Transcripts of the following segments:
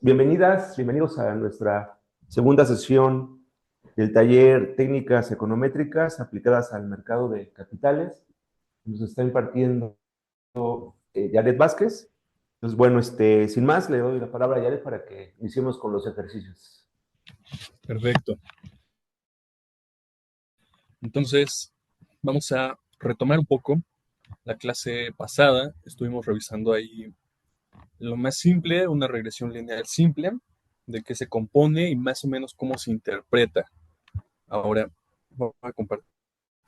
Bienvenidas, bienvenidos a nuestra segunda sesión del taller Técnicas Econométricas aplicadas al mercado de capitales. Nos está impartiendo Yaret Vázquez. Entonces, bueno, sin más, le doy la palabra a Yaret para que iniciemos con los ejercicios. Perfecto. Entonces, vamos a retomar un poco la clase pasada. Estuvimos revisando ahí lo más simple, una regresión lineal simple, de qué se compone y más o menos cómo se interpreta. Ahora voy a compartir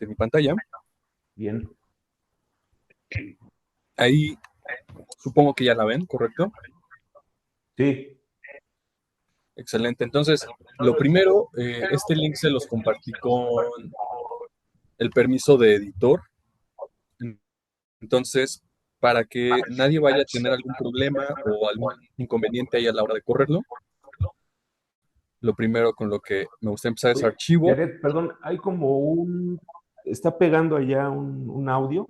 mi pantalla. Bien. Ahí supongo que ya la ven, ¿correcto? Sí. Excelente. Entonces, lo primero, este link se los compartí con el permiso de editor. Entonces, para que nadie vaya a tener algún problema o algún inconveniente ahí a la hora de correrlo, lo primero con lo que me gusta empezar es Oye, archivo. Yaret, perdón, hay como está pegando allá un audio.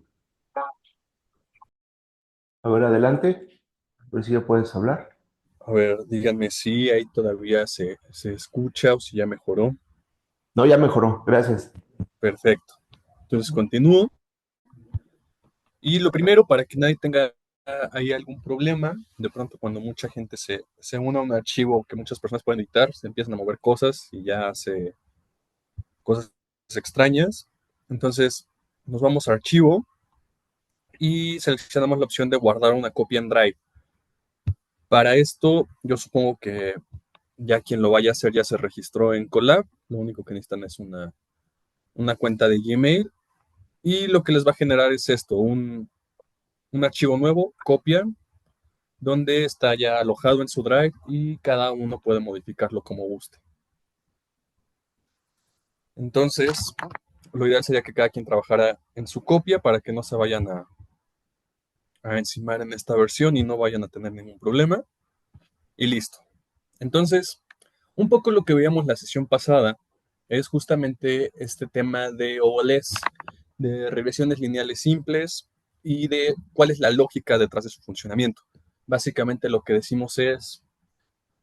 A ver, adelante. A ver si ya puedes hablar. A ver, díganme si ahí todavía se escucha o si ya mejoró. No, ya mejoró, gracias. Perfecto. Entonces continúo. Y lo primero, para que nadie tenga ahí algún problema, de pronto cuando mucha gente se une a un archivo que muchas personas pueden editar, se empiezan a mover cosas y ya hace cosas extrañas. Entonces nos vamos a archivo y seleccionamos la opción de guardar una copia en Drive. Para esto, yo supongo que ya quien lo vaya a hacer ya se registró en Colab. Lo único que necesitan es una cuenta de Gmail. Y lo que les va a generar es esto, un archivo nuevo, copia, donde está ya alojado en su Drive y cada uno puede modificarlo como guste. Entonces, lo ideal sería que cada quien trabajara en su copia para que no se vayan a encimar en esta versión y no vayan a tener ningún problema. Y listo. Entonces, un poco lo que veíamos la sesión pasada es justamente este tema de OLS, de regresiones lineales simples y de cuál es la lógica detrás de su funcionamiento. Básicamente lo que decimos es,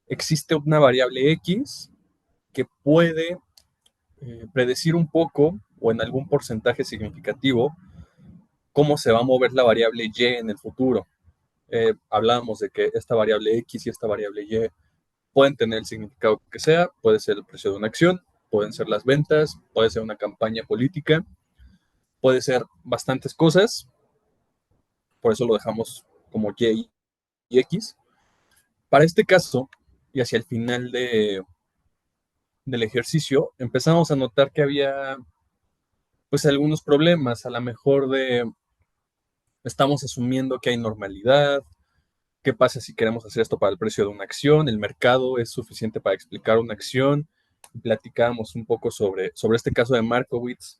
existe una variable X que puede predecir un poco o en algún porcentaje significativo cómo se va a mover la variable Y en el futuro. Hablábamos de que esta variable X y esta variable Y pueden tener el significado que sea, puede ser el precio de una acción, pueden ser las ventas, puede ser una campaña política, puede ser bastantes cosas, por eso lo dejamos como Y y X. Para este caso, y hacia el final del ejercicio, empezamos a notar que había pues algunos problemas, a lo mejor de estamos asumiendo que hay normalidad, qué pasa si queremos hacer esto para el precio de una acción, el mercado es suficiente para explicar una acción. Platicábamos un poco sobre este caso de Markowitz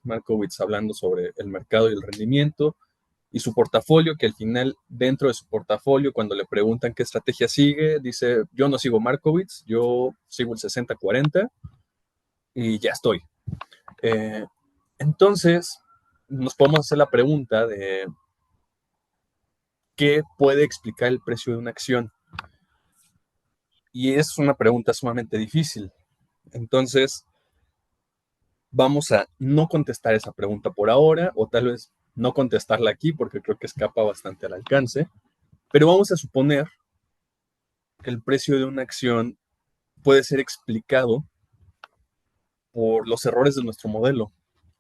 hablando sobre el mercado y el rendimiento y su portafolio, que al final dentro de su portafolio, cuando le preguntan qué estrategia sigue, dice, yo no sigo Markowitz, yo sigo el 60-40 y ya estoy. Eh, entonces, nos podemos hacer la pregunta de qué puede explicar el precio de una acción. Y es una pregunta sumamente difícil. Entonces, vamos a no contestar esa pregunta por ahora, o tal vez no contestarla aquí porque creo que escapa bastante al alcance, pero vamos a suponer que el precio de una acción puede ser explicado por los errores de nuestro modelo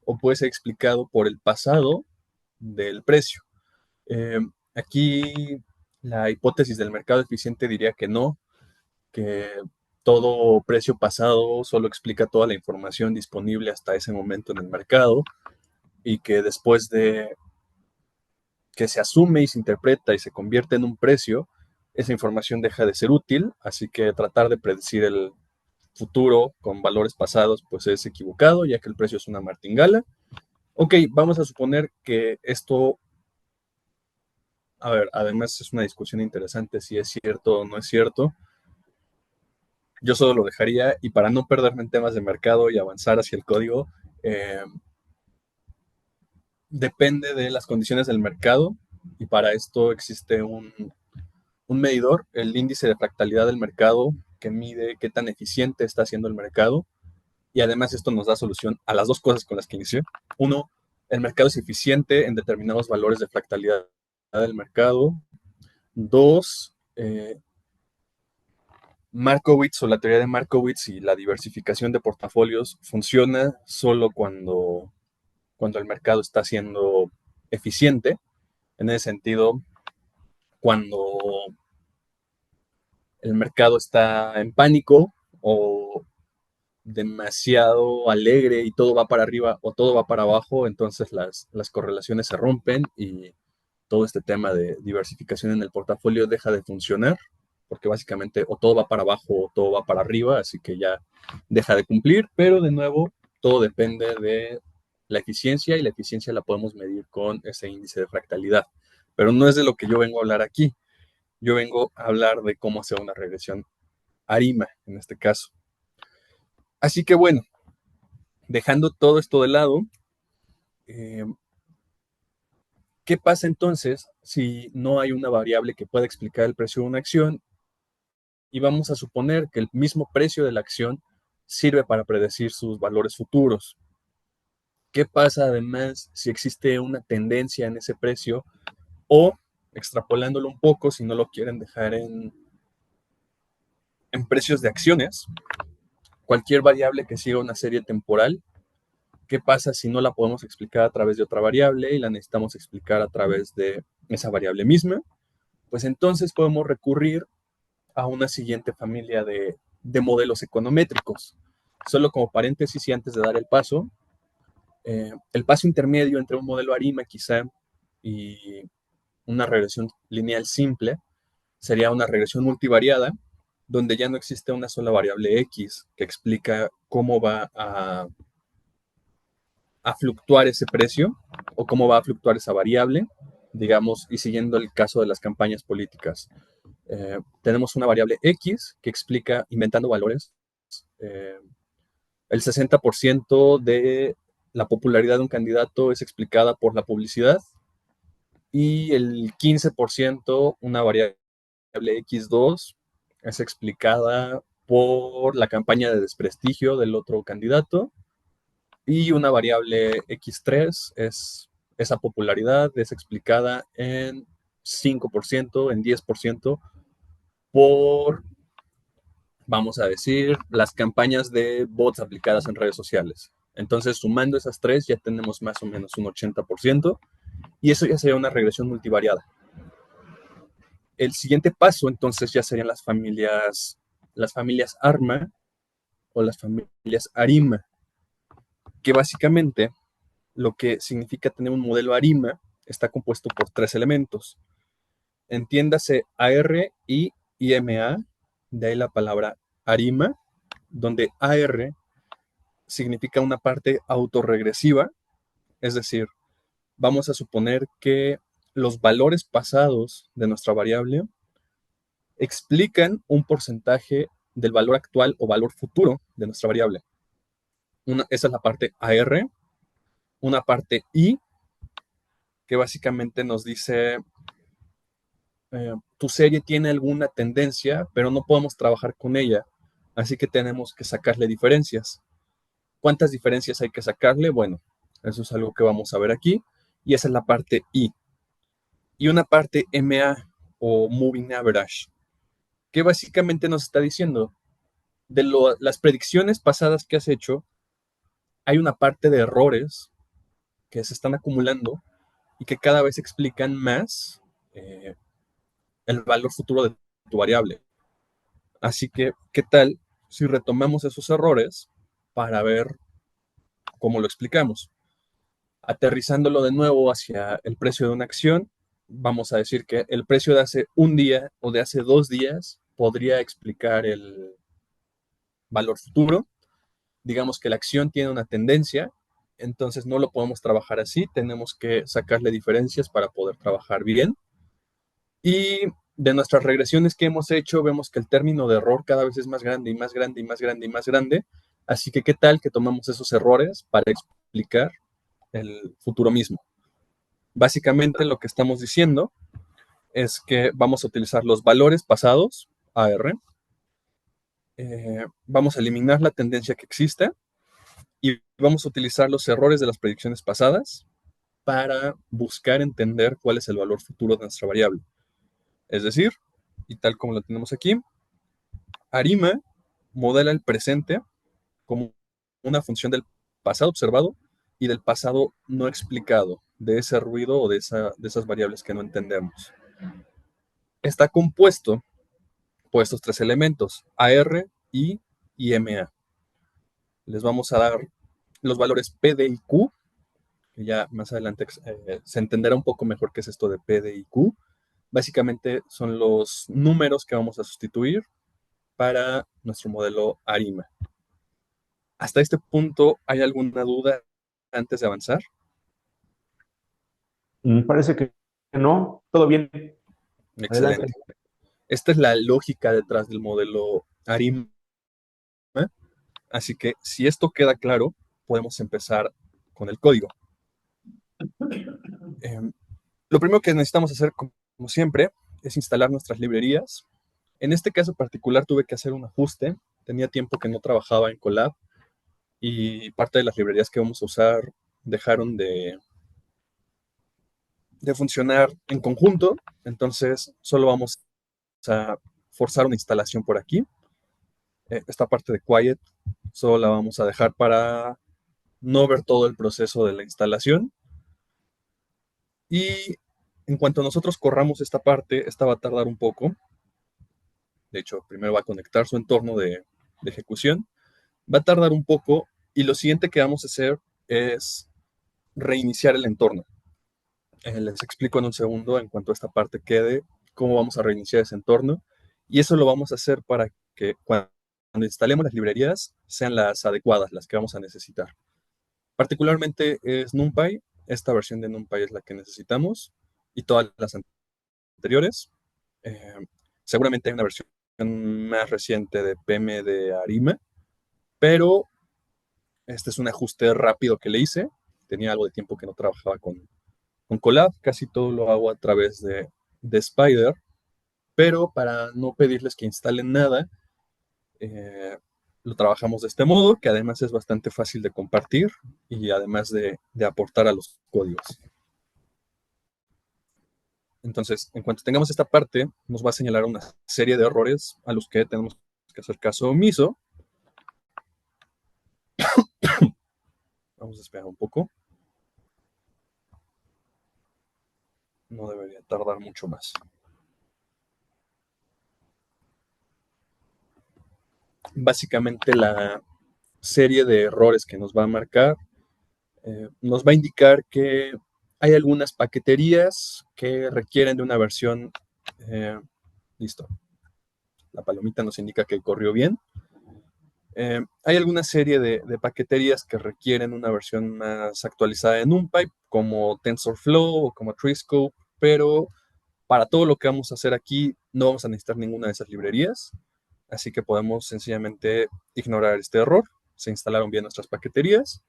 o puede ser explicado por el pasado del precio. Eh, Aquí la hipótesis del mercado eficiente diría que no, que todo precio pasado solo explica toda la información disponible hasta ese momento en el mercado y que después de que se asume y se interpreta y se convierte en un precio, esa información deja de ser útil, así que tratar de predecir el futuro con valores pasados pues es equivocado, ya que el precio es una martingala. Ok, vamos a suponer que esto, a ver, además es una discusión interesante si es cierto o no es cierto. Yo solo lo dejaría y para no perderme en temas de mercado y avanzar hacia el código, eh, depende de las condiciones del mercado y para esto existe un medidor, el índice de fractalidad del mercado, que mide qué tan eficiente está haciendo el mercado. Y además esto nos da solución a las dos cosas con las que inicié. Uno, el mercado es eficiente en determinados valores de fractalidad del mercado. Dos, Markowitz o la teoría de Markowitz y la diversificación de portafolios funciona solo cuando el mercado está siendo eficiente. En ese sentido, cuando el mercado está en pánico o demasiado alegre y todo va para arriba o todo va para abajo, entonces las correlaciones se rompen y todo este tema de diversificación en el portafolio deja de funcionar, porque básicamente o todo va para abajo o todo va para arriba, así que ya deja de cumplir, pero de nuevo, todo depende de la eficiencia y la eficiencia la podemos medir con ese índice de fractalidad. Pero no es de lo que yo vengo a hablar aquí. Yo vengo a hablar de cómo hacer una regresión ARIMA, en este caso. Así que bueno, dejando todo esto de lado, eh, ¿qué pasa entonces si no hay una variable que pueda explicar el precio de una acción? Y vamos a suponer que el mismo precio de la acción sirve para predecir sus valores futuros. ¿Qué pasa además si existe una tendencia en ese precio? O, extrapolándolo un poco, si no lo quieren dejar en precios de acciones, cualquier variable que siga una serie temporal. ¿Qué pasa si no la podemos explicar a través de otra variable y la necesitamos explicar a través de esa variable misma? Pues entonces podemos recurrir a una siguiente familia de modelos econométricos. Solo como paréntesis y antes de dar el paso intermedio entre un modelo ARIMA quizá y una regresión lineal simple sería una regresión multivariada, donde ya no existe una sola variable X que explica cómo va a fluctuar ese precio o cómo va a fluctuar esa variable, digamos, y siguiendo el caso de las campañas políticas. Tenemos una variable X que explica, inventando valores, eh, el 60% de la popularidad de un candidato es explicada por la publicidad y el 15%, una variable X2, es explicada por la campaña de desprestigio del otro candidato y una variable X3 es esa popularidad es explicada en 5%, en 10% por, vamos a decir, las campañas de bots aplicadas en redes sociales. Entonces, sumando esas tres, ya tenemos más o menos un 80%, y eso ya sería una regresión multivariada. El siguiente paso, entonces, ya serían las familias ARMA o las familias ARIMA, que básicamente lo que significa tener un modelo ARIMA está compuesto por tres elementos. Entiéndase AR y IMA, de ahí la palabra ARIMA, donde AR significa una parte autorregresiva, es decir, vamos a suponer que los valores pasados de nuestra variable explican un porcentaje del valor actual o valor futuro de nuestra variable. Esa es la parte AR, una parte I, que básicamente nos dice, tu serie tiene alguna tendencia, pero no podemos trabajar con ella, así que tenemos que sacarle diferencias. ¿Cuántas diferencias hay que sacarle? Bueno, eso es algo que vamos a ver aquí, y esa es la parte I. Y una parte MA o Moving Average, que básicamente nos está diciendo, las predicciones pasadas que has hecho, hay una parte de errores que se están acumulando y que cada vez explican más eh, el valor futuro de tu variable. Así que, ¿qué tal si retomamos esos errores para ver cómo lo explicamos? Aterrizándolo de nuevo hacia el precio de una acción, vamos a decir que el precio de hace un día o de hace 2 días podría explicar el valor futuro. Digamos que la acción tiene una tendencia, entonces no lo podemos trabajar así, tenemos que sacarle diferencias para poder trabajar bien. Y de nuestras regresiones que hemos hecho, vemos que el término de error cada vez es más grande y más grande y más grande y más grande. Así que, ¿qué tal que tomamos esos errores para explicar el futuro mismo? Básicamente lo que estamos diciendo es que vamos a utilizar los valores pasados, AR, vamos a eliminar la tendencia que existe y vamos a utilizar los errores de las predicciones pasadas para buscar entender cuál es el valor futuro de nuestra variable. Es decir, y tal como lo tenemos aquí, ARIMA modela el presente como una función del pasado observado y del pasado no explicado, de ese ruido o de esas variables que no entendemos. Está compuesto por estos tres elementos, AR, I y MA. Les vamos a dar los valores P, D y Q, que ya más adelante se entenderá un poco mejor qué es esto de P, D y Q. Básicamente son los números que vamos a sustituir para nuestro modelo ARIMA. ¿Hasta este punto hay alguna duda antes de avanzar? Parece que no. Todo bien. Adelante. Excelente. Esta es la lógica detrás del modelo ARIMA. Así que si esto queda claro, podemos empezar con el código. Eh, lo primero que necesitamos hacer, como siempre, es instalar nuestras librerías. En este caso particular tuve que hacer un ajuste. Tenía tiempo que no trabajaba en Colab y parte de las librerías que vamos a usar dejaron de funcionar en conjunto. Entonces solo vamos a forzar una instalación por aquí. Esta parte de Quiet solo la vamos a dejar para no ver todo el proceso de la instalación. Y en cuanto nosotros corramos esta parte, esta va a tardar un poco. De hecho, primero va a conectar su entorno de ejecución. Va a tardar un poco y lo siguiente que vamos a hacer es reiniciar el entorno. Les explico en un segundo, en cuanto a esta parte quede, cómo vamos a reiniciar ese entorno. Y eso lo vamos a hacer para que cuando instalemos las librerías sean las adecuadas, las que vamos a necesitar. Particularmente es NumPy. Esta versión de NumPy es la que necesitamos y todas las anteriores. Eh, seguramente hay una versión más reciente de PM de Arima, pero este es un ajuste rápido que le hice. Tenía algo de tiempo que no trabajaba con Colab, casi todo lo hago a través de Spider, pero para no pedirles que instalen nada, lo trabajamos de este modo, que además es bastante fácil de compartir y además de aportar a los códigos. Entonces, en cuanto tengamos esta parte, nos va a señalar una serie de errores a los que tenemos que hacer caso omiso. Vamos a esperar un poco. No debería tardar mucho más. Básicamente la serie de errores que nos va a marcar nos va a indicar que hay algunas paqueterías que requieren de una versión. Listo. La palomita nos indica que corrió bien. Hay alguna serie de paqueterías que requieren una versión más actualizada de NumPy, como TensorFlow o como Treescope, pero para todo lo que vamos a hacer aquí no vamos a necesitar ninguna de esas librerías, así que podemos sencillamente ignorar este error. Se instalaron bien nuestras paqueterías.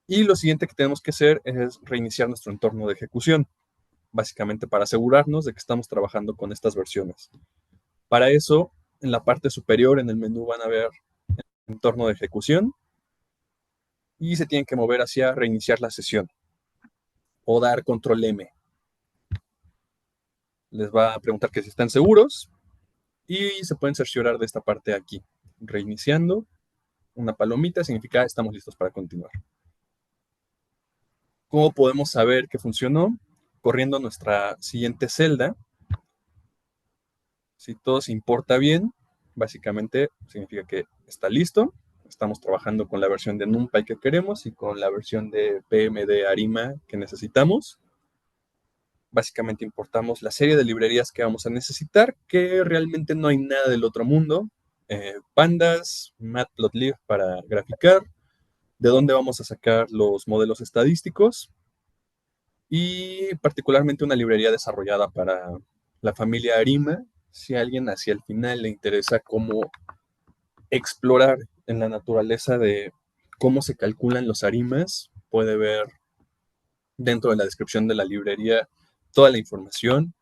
Y lo siguiente que tenemos que hacer es reiniciar nuestro entorno de ejecución, básicamente para asegurarnos de que estamos trabajando con estas versiones. Para eso, en la parte superior, en el menú, van a ver entorno de ejecución y se tienen que mover hacia reiniciar la sesión o dar control M. Les va a preguntar que si están seguros y se pueden cerciorar de esta parte de aquí. Reiniciando, una palomita significa estamos listos para continuar. ¿Cómo podemos saber que funcionó? Corriendo nuestra siguiente celda. Si todo se importa bien, básicamente significa que está listo. Estamos trabajando con la versión de NumPy que queremos y con la versión de PM de Arima que necesitamos. Básicamente importamos la serie de librerías que vamos a necesitar, que realmente no hay nada del otro mundo. Pandas, Matplotlib para graficar, de dónde vamos a sacar los modelos estadísticos y particularmente una librería desarrollada para la familia Arima. Si a alguien hacia el final le interesa cómo explorar en la naturaleza de cómo se calculan los arimas, puede ver dentro de la descripción de la librería toda la información.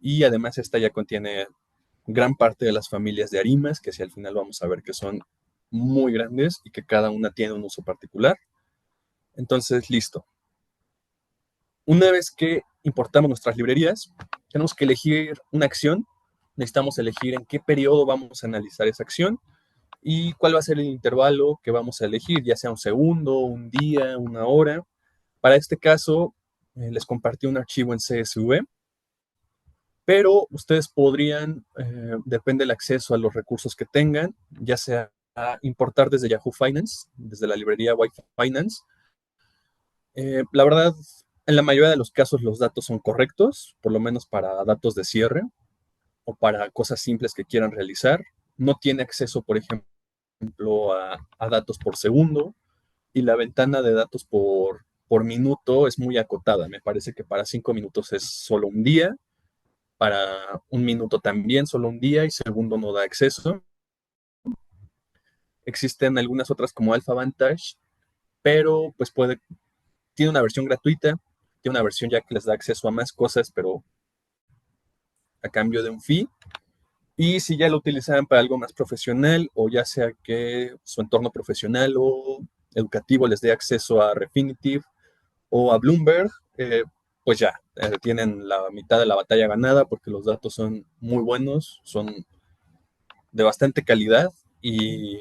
y además esta ya contiene gran parte de las familias de arimas, que si al final vamos a ver que son muy grandes y que cada una tiene un uso particular. Entonces, listo. Una vez que importamos nuestras librerías, tenemos que elegir una acción. Necesitamos elegir en qué periodo vamos a analizar esa acción y cuál va a ser el intervalo que vamos a elegir, ya sea un segundo, un día, una hora. Para este caso, les compartí un archivo en CSV, pero ustedes podrían, depende del acceso a los recursos que tengan, ya sea importar desde Yahoo Finance, desde la librería White Finance. La verdad, en la mayoría de los casos los datos son correctos, por lo menos para datos de cierre o para cosas simples que quieran realizar. No tiene acceso, por ejemplo, a datos por segundo y la ventana de datos por minuto es muy acotada. Me parece que para 5 minutos es solo un día, para un minuto también solo un día y segundo no da acceso. Existen algunas otras como Alpha Vantage, pero pues tiene una versión gratuita, tiene una versión ya que les da acceso a más cosas, pero a cambio de un fee. Y si ya lo utilizan para algo más profesional, o ya sea que su entorno profesional o educativo les dé acceso a Refinitiv o a Bloomberg, pues ya tienen la mitad de la batalla ganada porque los datos son muy buenos, son de bastante calidad y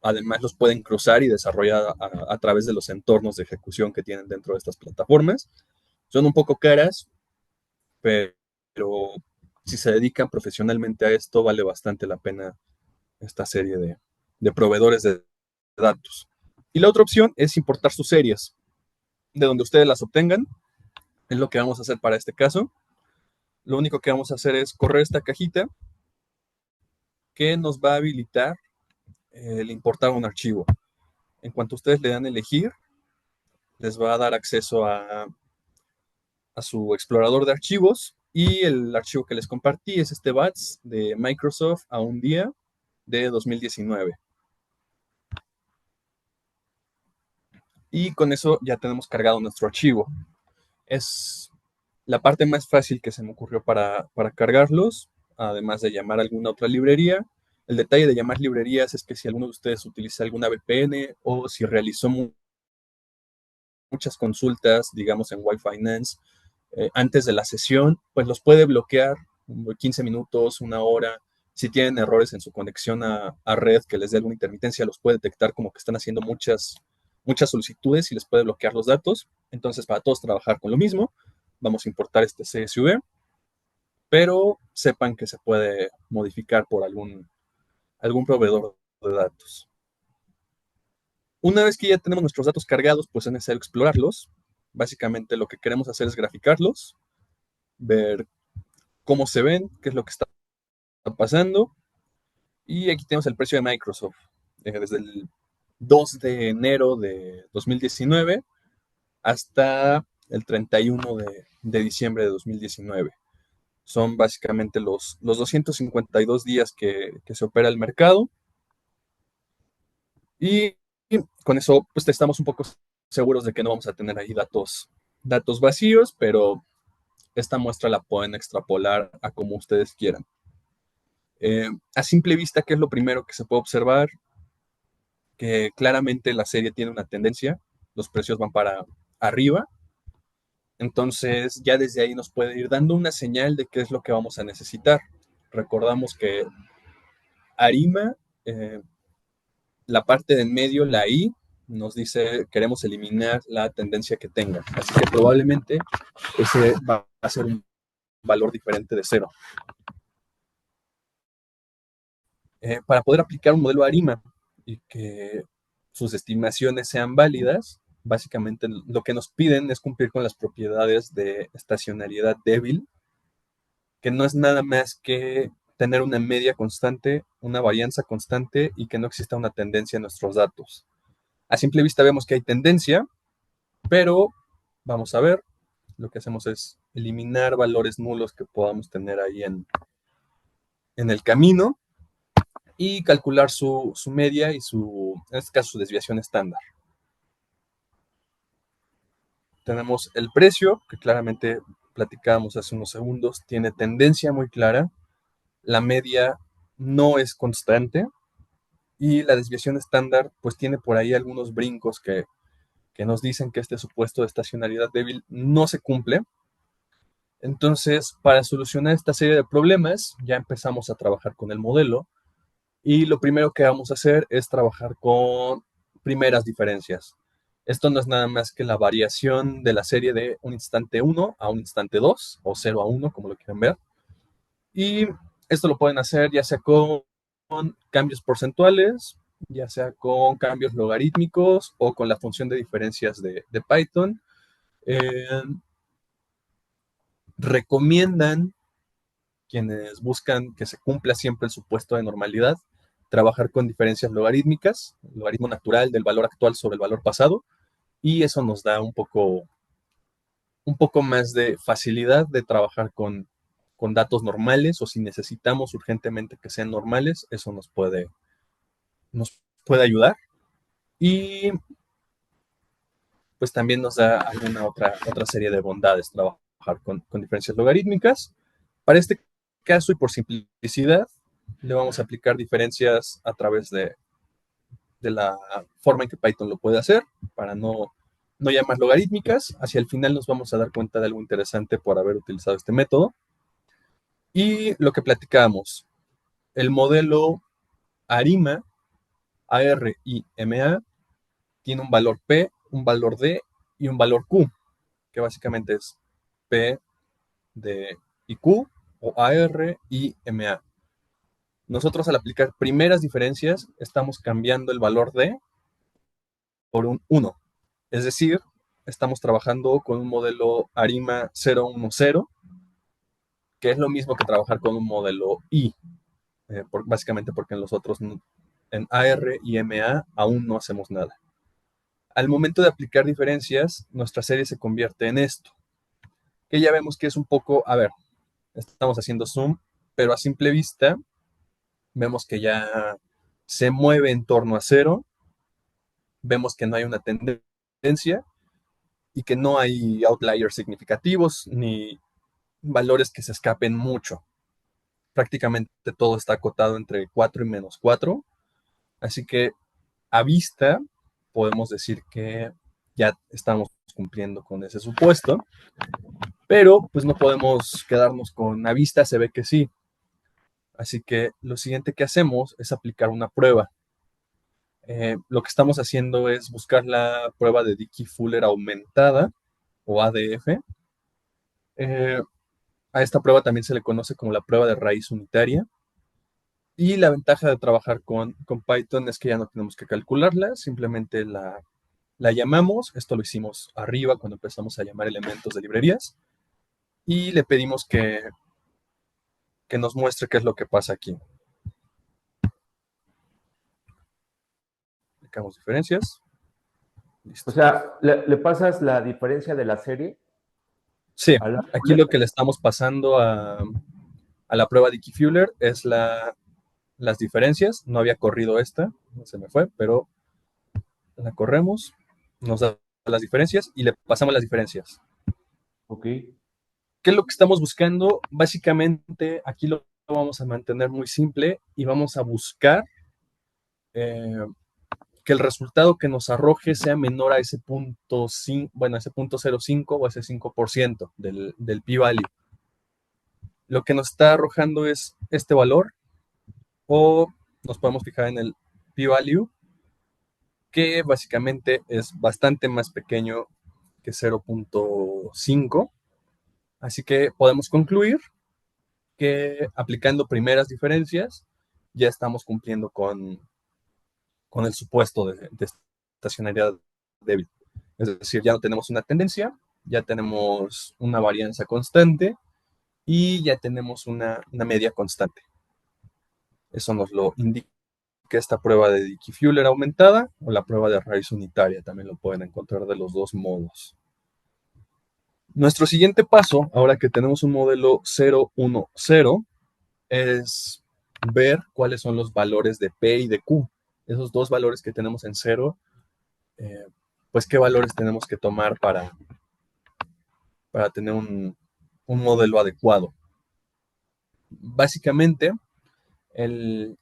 además los pueden cruzar y desarrollar a través de los entornos de ejecución que tienen dentro de estas plataformas. Son un poco caras, pero si se dedican profesionalmente a esto, vale bastante la pena esta serie de proveedores de datos. Y la otra opción es importar sus series de donde ustedes las obtengan. Es lo que vamos a hacer para este caso. Lo único que vamos a hacer es correr esta cajita que nos va a habilitar el importar un archivo. En cuanto ustedes le dan a elegir, les va a dar acceso a su explorador de archivos y el archivo que les compartí es este BATS de Microsoft a un día de 2019. Y con eso ya tenemos cargado nuestro archivo. Es la parte más fácil que se me ocurrió para cargarlos, además de llamar a alguna otra librería. El detalle de llamar librerías es que si alguno de ustedes utiliza alguna VPN o si realizó muchas consultas, digamos en Wi-Fi Finance, antes de la sesión, pues los puede bloquear 15 minutos, una hora. Si tienen errores en su conexión a red que les dé alguna intermitencia, los puede detectar como que están haciendo muchas solicitudes y les puede bloquear los datos. Entonces, para todos trabajar con lo mismo, vamos a importar este CSV, pero sepan que se puede modificar por algún proveedor de datos. Una vez que ya tenemos nuestros datos cargados, pues es necesario explorarlos. Básicamente lo que queremos hacer es graficarlos, ver cómo se ven, qué es lo que está pasando. Y aquí tenemos el precio de Microsoft. Desde el 2 de enero de 2019 hasta el 31 de diciembre de 2019. Son básicamente los 252 días que se opera el mercado. Y con eso, pues estamos un poco seguros de que no vamos a tener ahí datos vacíos, pero esta muestra la pueden extrapolar a como ustedes quieran. A simple vista, ¿qué es lo primero que se puede observar? Que claramente la serie tiene una tendencia, los precios van para arriba, entonces ya desde ahí nos puede ir dando una señal de qué es lo que vamos a necesitar. Recordamos que Arima, la parte de en medio, la I, nos dice queremos eliminar la tendencia que tenga, así que probablemente ese va a ser un valor diferente de cero. Para poder aplicar un modelo ARIMA y que sus estimaciones sean válidas, básicamente lo que nos piden es cumplir con las propiedades de estacionariedad débil, que no es nada más que tener una media constante, una varianza constante y que no exista una tendencia en nuestros datos. A simple vista vemos que hay tendencia, pero vamos a ver, lo que hacemos es eliminar valores nulos que podamos tener ahí en el camino y calcular su media y en este caso, su desviación estándar. Tenemos el precio, que claramente platicábamos hace unos segundos, tiene tendencia muy clara, la media no es constante y la desviación estándar pues tiene por ahí algunos brincos que nos dicen que este supuesto de estacionalidad débil no se cumple. Entonces, para solucionar esta serie de problemas, ya empezamos a trabajar con el modelo y lo primero que vamos a hacer es trabajar con primeras diferencias. Esto no es nada más que la variación de la serie de un instante 1 a un instante 2 o 0 a 1, como lo quieran ver. Y esto lo pueden hacer ya sea con cambios porcentuales, ya sea con cambios logarítmicos o con la función de diferencias de Python. Eh, recomiendan quienes buscan que se cumpla siempre el supuesto de normalidad, trabajar con diferencias logarítmicas, el logaritmo natural del valor actual sobre el valor pasado, y eso nos da un poco más de facilidad de trabajar con datos normales, o si necesitamos urgentemente que sean normales, eso nos puede ayudar. Y pues también nos da alguna otra serie de bondades trabajar con diferencias logarítmicas. Para este caso y por simplicidad, le vamos a aplicar diferencias a través de la forma en que Python lo puede hacer, para no llamar logarítmicas. Hacia el final nos vamos a dar cuenta de algo interesante por haber utilizado este método. Y lo que platicábamos, el modelo ARIMA, ARIMA, tiene un valor P, un valor D y un valor Q, que básicamente es P, D y Q, o AR y MA. Nosotros al aplicar primeras diferencias estamos cambiando el valor D por un 1. Es decir, estamos trabajando con un modelo ARIMA 010, que es lo mismo que trabajar con un modelo I, básicamente porque en los otros, en AR y MA, aún no hacemos nada. Al momento de aplicar diferencias, nuestra serie se convierte en esto, que ya vemos que es un poco, a ver, estamos haciendo zoom, pero a simple vista vemos que ya se mueve en torno a cero, vemos que no hay una tendencia y que no hay outliers significativos ni valores que se escapen mucho. Prácticamente todo está acotado entre 4 y -4, así que a vista podemos decir que ya estamos cumpliendo con ese supuesto, pero pues no podemos quedarnos con a vista se ve que sí. Así que lo siguiente que hacemos es aplicar una prueba. Lo que estamos haciendo es buscar la prueba de Dickey-Fuller aumentada, o ADF. Eh, a esta prueba también se le conoce como la prueba de raíz unitaria. Y la ventaja de trabajar con Python es que ya no tenemos que calcularla, simplemente la llamamos. Esto lo hicimos arriba cuando empezamos a llamar elementos de librerías. Y le pedimos que nos muestre qué es lo que pasa aquí. Aplicamos diferencias. O Listo. sea, le pasas la diferencia de la serie Sí, a la... aquí lo que le estamos pasando a la prueba de Dickey-Fuller es las diferencias. No había corrido esta, se me fue, pero la corremos, nos da las diferencias y le pasamos las diferencias. Ok. ¿Qué es lo que estamos buscando? Básicamente, aquí lo vamos a mantener muy simple y vamos a buscar eh, que el resultado que nos arroje sea menor a ese punto, bueno, a ese punto 0,5 o a ese 5% del p-value. Lo que nos está arrojando es este valor, o nos podemos fijar en el p-value, que básicamente es bastante más pequeño que 0,5. Así que podemos concluir que aplicando primeras diferencias ya estamos cumpliendo con el supuesto de estacionariedad débil. Es decir, ya no tenemos una tendencia, ya tenemos una varianza constante y ya tenemos una media constante. Eso nos lo indica esta prueba de Dickey-Fuller aumentada o la prueba de raíz unitaria. También lo pueden encontrar de los dos modos. Nuestro siguiente paso, ahora que tenemos un modelo 0,10, es ver cuáles son los valores de P y de Q. Esos dos valores que tenemos en 0, pues qué valores tenemos que tomar para tener un modelo adecuado. Básicamente, el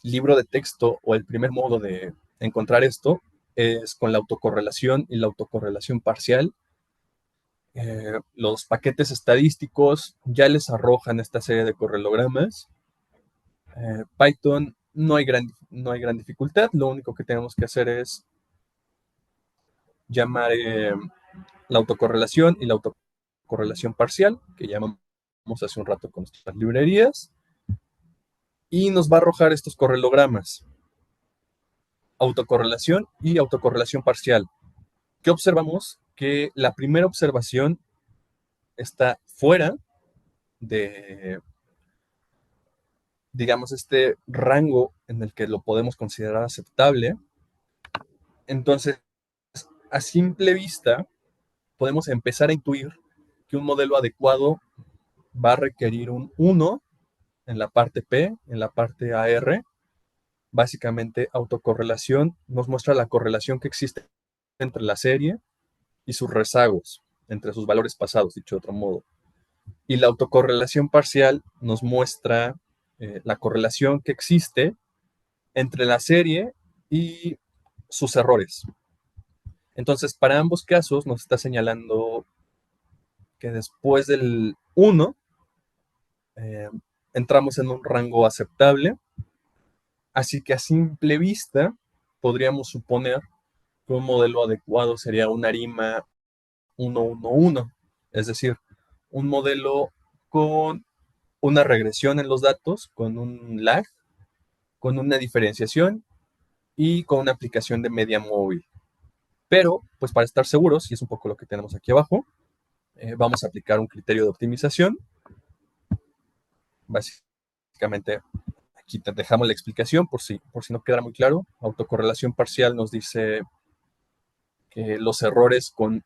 libro de texto o el primer modo de encontrar esto es con la autocorrelación y la autocorrelación parcial. Los paquetes estadísticos ya les arrojan esta serie de correlogramas. Python no hay gran dificultad, lo único que tenemos que hacer es llamar la autocorrelación y la autocorrelación parcial, que llamamos hace un rato con nuestras librerías, y nos va a arrojar estos correlogramas, autocorrelación y autocorrelación parcial. ¿Qué observamos? Que la primera observación está fuera de, digamos, este rango en el que lo podemos considerar aceptable. Entonces, a simple vista, podemos empezar a intuir que un modelo adecuado va a requerir un 1 en la parte P, en la parte AR. Básicamente, autocorrelación nos muestra la correlación que existe entre la serie y sus rezagos, entre sus valores pasados, dicho de otro modo. Y la autocorrelación parcial nos muestra la correlación que existe entre la serie y sus errores. Entonces, para ambos casos nos está señalando que después del 1 entramos en un rango aceptable, así que a simple vista podríamos suponer que un modelo adecuado sería un ARIMA 111, es decir, un modelo con una regresión en los datos, con un lag, con una diferenciación y con una aplicación de media móvil. Pero, pues para estar seguros, y es un poco lo que tenemos aquí abajo, vamos a aplicar un criterio de optimización. Básicamente, aquí te dejamos la explicación por si no queda muy claro. Autocorrelación parcial nos dice que los errores con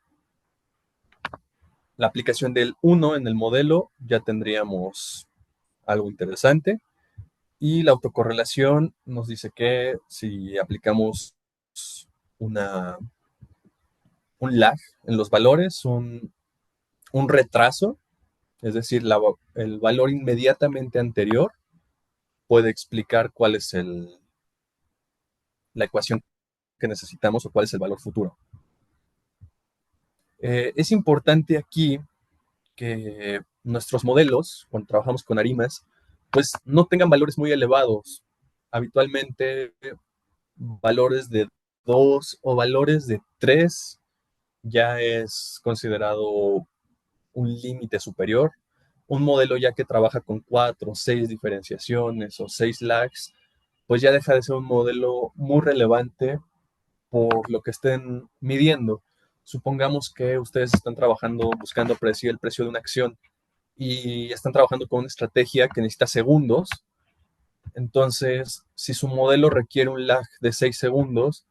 la aplicación del 1 en el modelo ya tendríamos algo interesante. Y la autocorrelación nos dice que si aplicamos una, un lag en los valores, un retraso, es decir, el valor inmediatamente anterior puede explicar cuál es la ecuación que necesitamos o cuál es el valor futuro. Es importante aquí que nuestros modelos, cuando trabajamos con ARIMAS, pues no tengan valores muy elevados. Habitualmente valores de 2 o valores de 3 ya es considerado un límite superior. Un modelo ya que trabaja con 4 o 6 diferenciaciones o 6 lags, pues ya deja de ser un modelo muy relevante por lo que estén midiendo. Supongamos que ustedes están trabajando buscando predecir el precio de una acción y están trabajando con una estrategia que necesita segundos. Entonces, si su modelo requiere un lag de 6 segundos,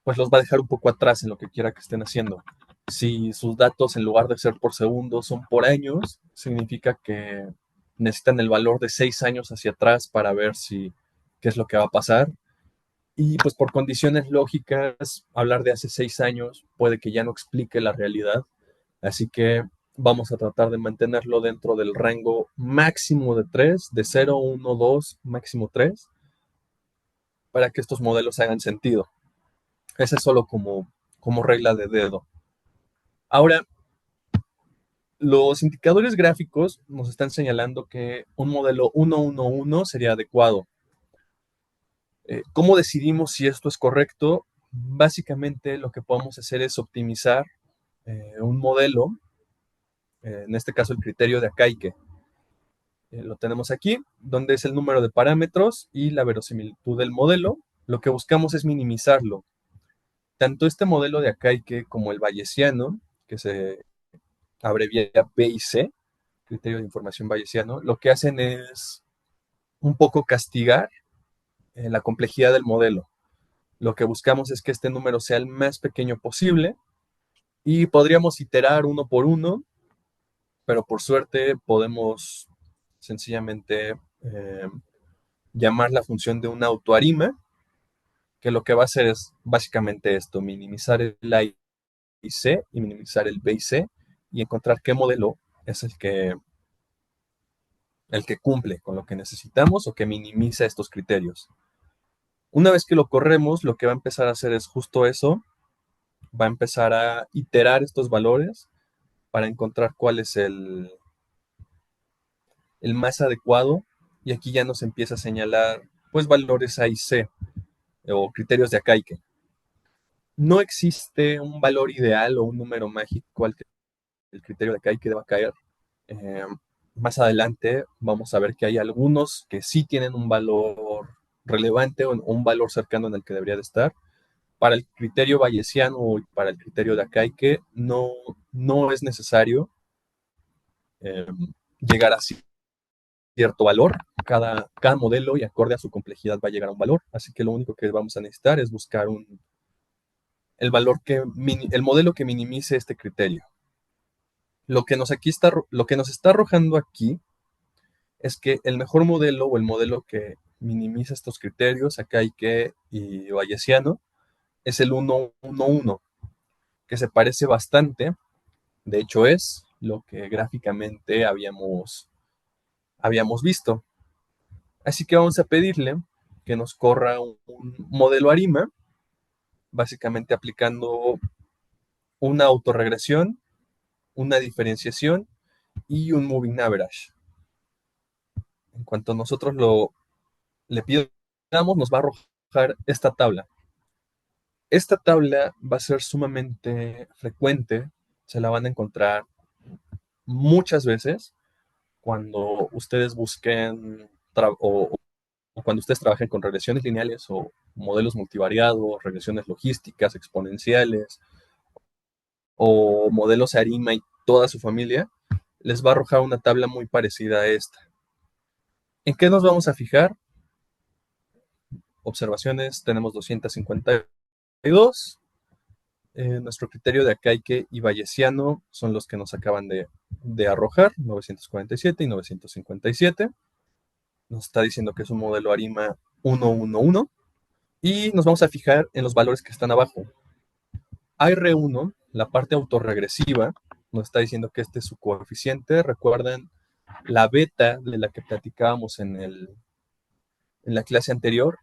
pues los va a dejar un poco atrás en lo que quiera que estén haciendo. Si sus datos, en lugar de ser por segundos, son por años, significa que necesitan el valor de 6 años hacia atrás para ver qué es lo que va a pasar. Y pues por condiciones lógicas, hablar de hace 6 años puede que ya no explique la realidad. Así que vamos a tratar de mantenerlo dentro del rango máximo de 3, de 0, 1, 2, máximo 3, para que estos modelos hagan sentido. Ese es solo como regla de dedo. Ahora, los indicadores gráficos nos están señalando que un modelo 111 sería adecuado. ¿Cómo decidimos si esto es correcto? Básicamente lo que podemos hacer es optimizar un modelo, en este caso el criterio de Akaike. Lo tenemos aquí, donde es el número de parámetros y la verosimilitud del modelo. Lo que buscamos es minimizarlo. Tanto este modelo de Akaike como el bayesiano, que se abrevia BIC, criterio de información bayesiano, lo que hacen es un poco castigar la complejidad del modelo. Lo que buscamos es que este número sea el más pequeño posible y podríamos iterar uno por uno, pero por suerte podemos sencillamente llamar la función de una autoarima, que lo que va a hacer es básicamente esto, minimizar el A y C y minimizar el B y C, y encontrar qué modelo es el que cumple con lo que necesitamos o que minimiza estos criterios. Una vez que lo corremos, lo que va a empezar a hacer es justo eso, va a empezar a iterar estos valores para encontrar cuál es el más adecuado, y aquí ya nos empieza a señalar pues valores A y C o criterios de Akaike. No existe un valor ideal o un número mágico al que el criterio de Akaike deba caer. Eh, Más adelante vamos a ver que hay algunos que sí tienen un valor relevante o un valor cercano en el que debería de estar. Para el criterio bayesiano y para el criterio de Akaike no es necesario eh, llegar a cierto valor. Cada modelo y acorde a su complejidad va a llegar a un valor. Así que lo único que vamos a necesitar es buscar el modelo que minimice este criterio. Lo que nos está arrojando aquí es que el mejor modelo o el modelo que minimiza estos criterios, Akaike y bayesiano, es el 1-1-1, que se parece bastante. De hecho, es lo que gráficamente habíamos visto. Así que vamos a pedirle que nos corra un modelo ARIMA, básicamente aplicando una autorregresión, una diferenciación y un moving average. En cuanto nosotros le pidamos, nos va a arrojar esta tabla. Esta tabla va a ser sumamente frecuente, se la van a encontrar muchas veces cuando ustedes busquen o cuando ustedes trabajen con regresiones lineales o modelos multivariados, regresiones logísticas, exponenciales o modelos ARIMA y toda su familia, les va a arrojar una tabla muy parecida a esta. ¿En qué nos vamos a fijar? Observaciones, tenemos 252. Nuestro criterio de Akaike y bayesiano son los que nos acaban de arrojar, 947 y 957. Nos está diciendo que es un modelo ARIMA 1-1-1. Y nos vamos a fijar en los valores que están abajo. AR1, la parte autorregresiva, nos está diciendo que este es su coeficiente. Recuerden la beta de la que platicábamos en la clase anterior.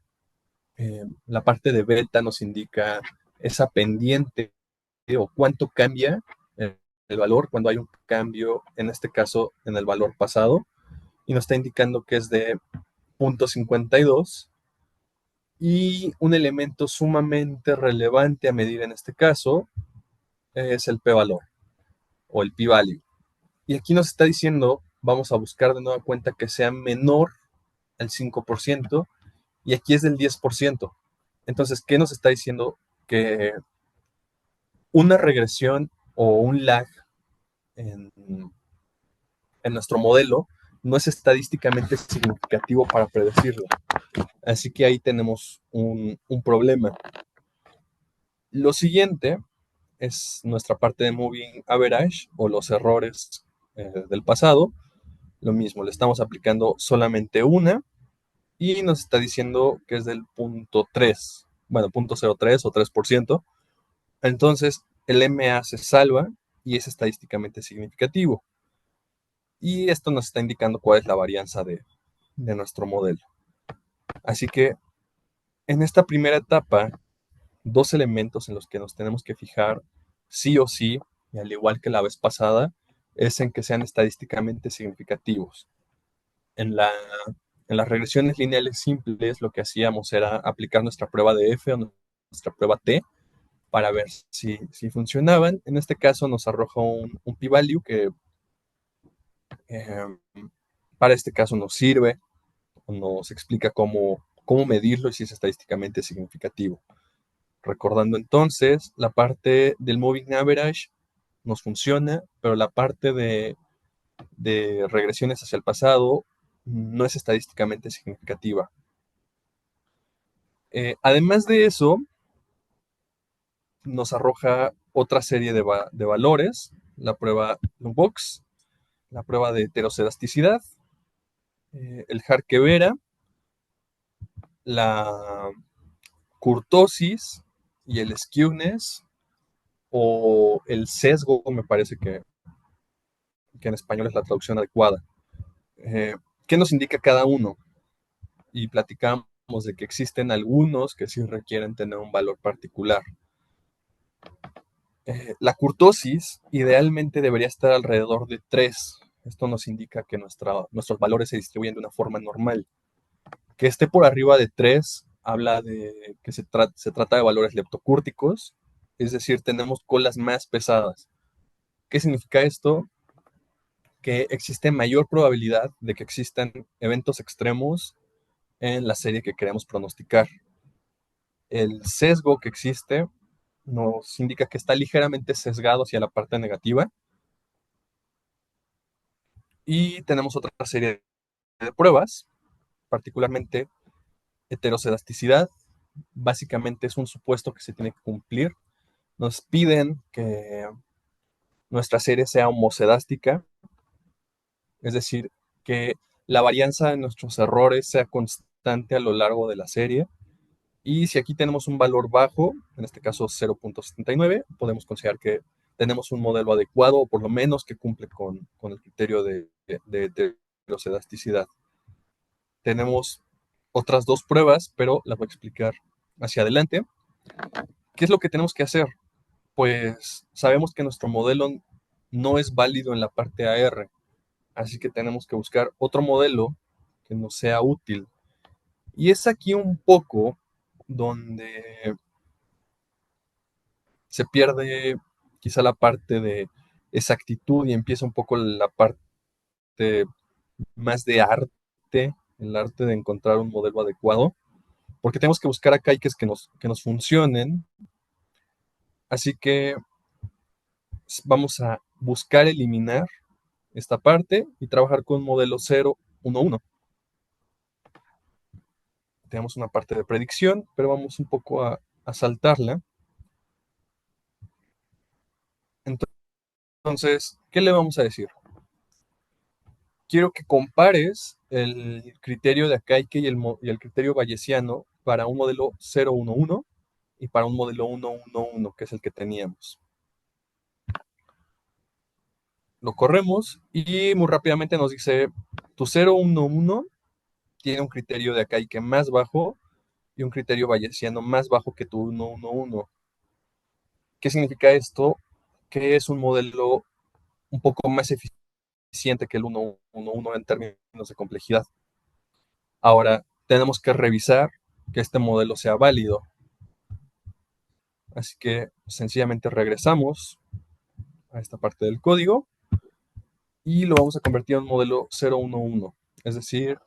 La parte de beta nos indica esa pendiente o cuánto cambia el valor cuando hay un cambio, en este caso en el valor pasado, y nos está indicando que es de 0.52. Y un elemento sumamente relevante a medir en este caso es el p-valor o el p-value. Y aquí nos está diciendo, vamos a buscar de nueva cuenta que sea menor al 5%, y aquí es del 10%. Entonces, ¿qué nos está diciendo? Que una regresión o un lag en, en nuestro modelo no es estadísticamente significativo para predecirlo. Así que ahí tenemos un problema. Lo siguiente es nuestra parte de moving average o los errores del pasado. Lo mismo, le estamos aplicando solamente una y nos está diciendo que es del punto 3, bueno, 0.03 o 3%. Entonces, el MA se salva y es estadísticamente significativo. Y esto nos está indicando cuál es la varianza de nuestro modelo. Así que en esta primera etapa, dos elementos en los que nos tenemos que fijar sí o sí, y al igual que la vez pasada, es en que sean estadísticamente significativos. En, la, en las regresiones lineales simples, lo que hacíamos era aplicar nuestra prueba de F o nuestra prueba T para ver si funcionaban. En este caso nos arroja un p-value que eh, para este caso nos sirve, nos explica cómo medirlo y si es estadísticamente significativo. Recordando entonces, la parte del moving average nos funciona, pero la parte de regresiones hacia el pasado no es estadísticamente significativa. Además de eso, nos arroja otra serie de valores, la prueba Lumbox, la prueba de heterocerasticidad, el Harke-Vera, la kurtosis y el skewness, o el sesgo, me parece que que en español es la traducción adecuada. ¿Qué nos indica cada uno? Y platicamos de que existen algunos que sí requieren tener un valor particular. La curtosis idealmente debería estar alrededor de 3. Esto nos indica que nuestros valores se distribuyen de una forma normal. Que esté por arriba de 3 habla de que se trata de valores leptocúrticos, es decir, tenemos colas más pesadas. ¿Qué significa esto? Que existe mayor probabilidad de que existan eventos extremos en la serie que queremos pronosticar. El sesgo que existe nos indica que está ligeramente sesgado hacia la parte negativa. Y tenemos otra serie de pruebas, particularmente heterocedasticidad. Básicamente es un supuesto que se tiene que cumplir. Nos piden que nuestra serie sea homocedástica, es decir, que la varianza de nuestros errores sea constante a lo largo de la serie. Y si aquí tenemos un valor bajo, en este caso 0.79, podemos considerar que tenemos un modelo adecuado o por lo menos que cumple con el criterio de heterocedasticidad. Tenemos otras dos pruebas, pero las voy a explicar hacia adelante. ¿Qué es lo que tenemos que hacer? Pues sabemos que nuestro modelo no es válido en la parte AR, así que tenemos que buscar otro modelo que nos sea útil. Y es aquí un poco donde se pierde quizá la parte de exactitud y empieza un poco la parte más de arte, el arte de encontrar un modelo adecuado, porque tenemos que buscar acá que nos funcionen. Así que vamos a buscar eliminar esta parte y trabajar con un modelo 0, 1, 1. Tenemos una parte de predicción, pero vamos un poco a saltarla. Entonces, ¿qué le vamos a decir? Quiero que compares el criterio de Akaike y el criterio bayesiano para un modelo 011 y para un modelo 111, que es el que teníamos. Lo corremos y muy rápidamente nos dice, tu 011 tiene un criterio de Akaike más bajo y un criterio bayesiano más bajo que tu 111. ¿Qué significa esto? Que es un modelo un poco más eficiente que el 111 en términos de complejidad. Ahora, tenemos que revisar que este modelo sea válido. Así que sencillamente regresamos a esta parte del código y lo vamos a convertir en un modelo 011, es decir,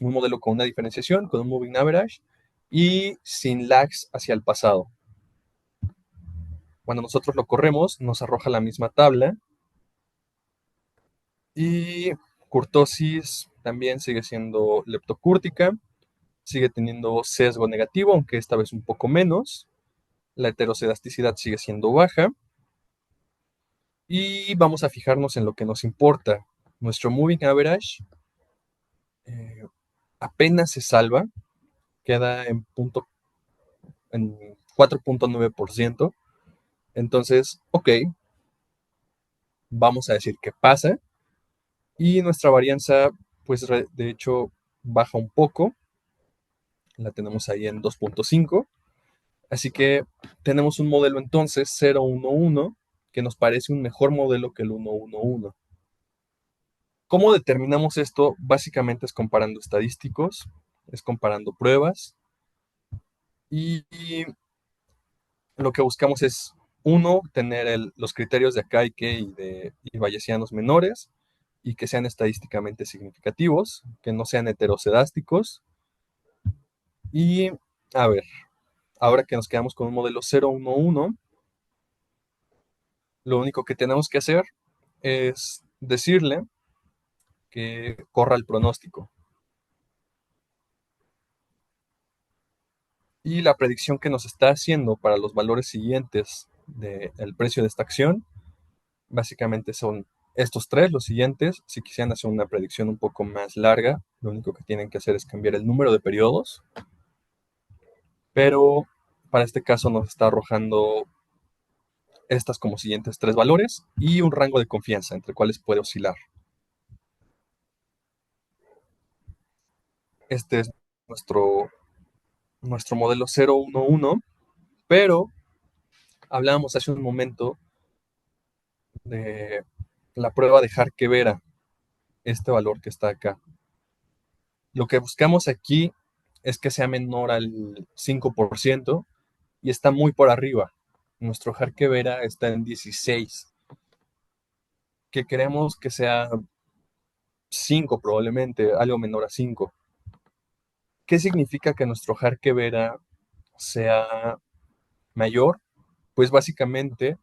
un modelo con una diferenciación, con un moving average y sin lags hacia el pasado. Cuando nosotros lo corremos, nos arroja la misma tabla y curtosis también sigue siendo leptocúrtica, sigue teniendo sesgo negativo, aunque esta vez un poco menos. La heterocedasticidad sigue siendo baja. Y vamos a fijarnos en lo que nos importa. Nuestro moving average apenas se salva, queda en 4.9%. Entonces, ok, vamos a decir que pasa. Y nuestra varianza, pues de hecho, baja un poco. La tenemos ahí en 2.5. Así que tenemos un modelo entonces 011 que nos parece un mejor modelo que el 111. ¿Cómo determinamos esto? Básicamente es comparando estadísticos, es comparando pruebas y lo que buscamos es, uno, tener los criterios de Akaike y bayesianos menores y que sean estadísticamente significativos, que no sean heterocedásticos. Y, a ver, ahora que nos quedamos con un modelo 011, lo único que tenemos que hacer es decirle que corra el pronóstico. Y la predicción que nos está haciendo para los valores siguientes del precio de esta acción, básicamente son estos tres, los siguientes. Si quisieran hacer una predicción un poco más larga, lo único que tienen que hacer es cambiar el número de periodos. Pero para este caso nos está arrojando estas como siguientes tres valores y un rango de confianza entre cuales puede oscilar. Este es nuestro modelo 011, pero hablábamos hace un momento de la prueba de Harke-Vera, este valor que está acá. Lo que buscamos aquí es que sea menor al 5% y está muy por arriba. Nuestro Harke-Vera está en 16, que queremos que sea 5 probablemente, algo menor a 5. ¿Qué significa que nuestro Harke-Vera sea mayor? Pues básicamente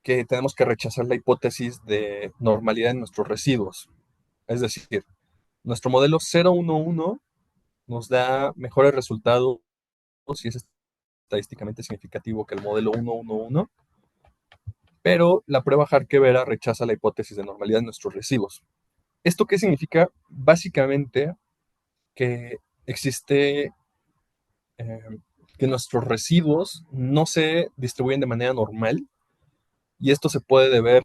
que tenemos que rechazar la hipótesis de normalidad en nuestros residuos. Es decir, nuestro modelo 011 nos da mejores resultados si es estadísticamente significativo que el modelo 111, pero la prueba Harke-Vera rechaza la hipótesis de normalidad en nuestros residuos. ¿Esto qué significa? Básicamente que existe que nuestros residuos no se distribuyen de manera normal y esto se puede deber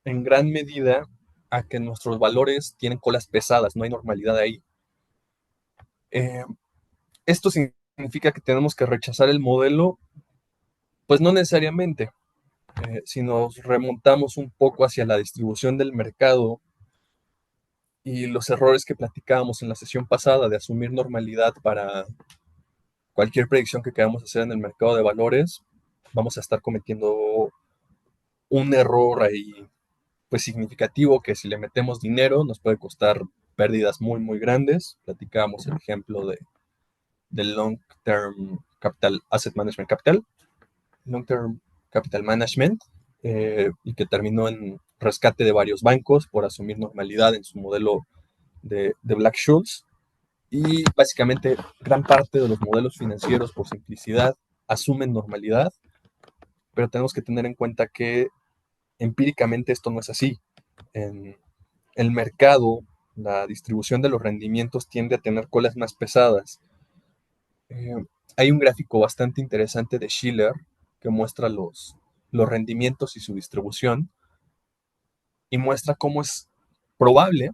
en gran medida a que nuestros valores tienen colas pesadas, no hay normalidad ahí. Eh, Esto significa que tenemos que rechazar el modelo, pues no necesariamente. Si nos remontamos un poco hacia la distribución del mercado y los errores que platicábamos en la sesión pasada de asumir normalidad para cualquier predicción que queramos hacer en el mercado de valores, vamos a estar cometiendo un error ahí pues significativo que si le metemos dinero nos puede costar pérdidas muy muy grandes. Platicábamos el ejemplo del Long Term Capital Asset Management Capital, Long Term Capital Management, y que terminó en rescate de varios bancos por asumir normalidad en su modelo de Black-Scholes. Y básicamente gran parte de los modelos financieros, por simplicidad, asumen normalidad, pero tenemos que tener en cuenta que empíricamente esto no es así. En el mercado, la distribución de los rendimientos tiende a tener colas más pesadas. Eh, Hay un gráfico bastante interesante de Shiller que muestra los rendimientos y su distribución y muestra cómo es probable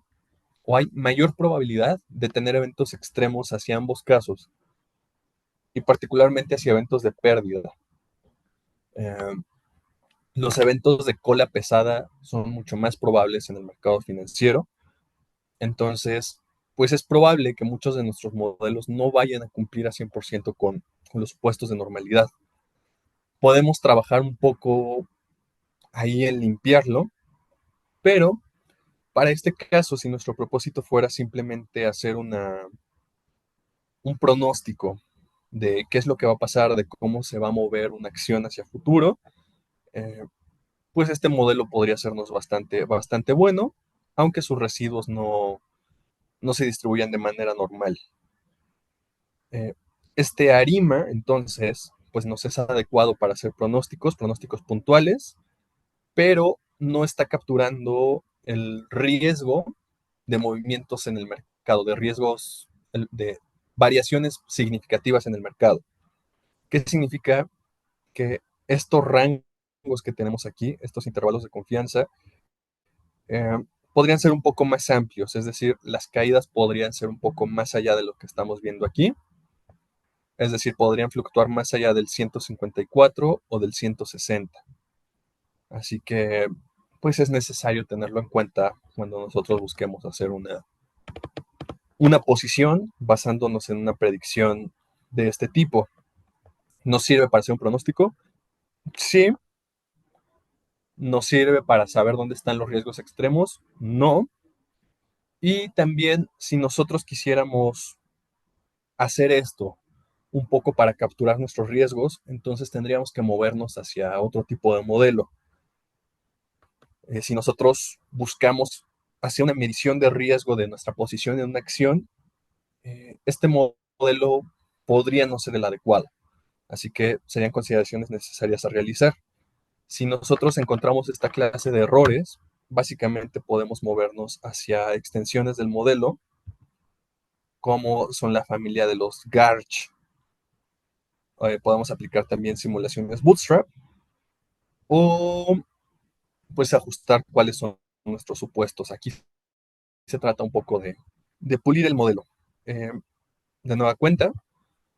o hay mayor probabilidad de tener eventos extremos hacia ambos casos y particularmente hacia eventos de pérdida. Eh, los eventos de cola pesada son mucho más probables en el mercado financiero. Entonces, pues es probable que muchos de nuestros modelos no vayan a cumplir a 100% con los supuestos de normalidad. Podemos trabajar un poco ahí en limpiarlo, pero para este caso, si nuestro propósito fuera simplemente hacer un pronóstico de qué es lo que va a pasar, de cómo se va a mover una acción hacia futuro, eh, pues este modelo podría sernos bastante bueno, aunque sus residuos no se distribuyan de manera normal. Eh, este ARIMA, entonces, pues nos es adecuado para hacer pronósticos puntuales, pero no está capturando el riesgo de movimientos en el mercado, de riesgos, de variaciones significativas en el mercado. ¿Qué significa? Que estos rangos que tenemos aquí, estos intervalos de confianza, eh, podrían ser un poco más amplios, es decir, las caídas podrían ser un poco más allá de lo que estamos viendo aquí, es decir, podrían fluctuar más allá del 154 o del 160. Así que, pues es necesario tenerlo en cuenta cuando nosotros busquemos hacer una posición basándonos en una predicción de este tipo. ¿Nos sirve para hacer un pronóstico? Sí. ¿Nos sirve para saber dónde están los riesgos extremos? No. Y también si nosotros quisiéramos hacer esto un poco para capturar nuestros riesgos, entonces tendríamos que movernos hacia otro tipo de modelo. Si nosotros buscamos hacia una medición de riesgo de nuestra posición en una acción, este modelo podría no ser el adecuado. Así que serían consideraciones necesarias a realizar. Si nosotros encontramos esta clase de errores, básicamente podemos movernos hacia extensiones del modelo, como son la familia de los GARCH. Podemos aplicar también simulaciones Bootstrap o pues ajustar cuáles son nuestros supuestos. Aquí se trata un poco de pulir el modelo. Eh, de nueva cuenta,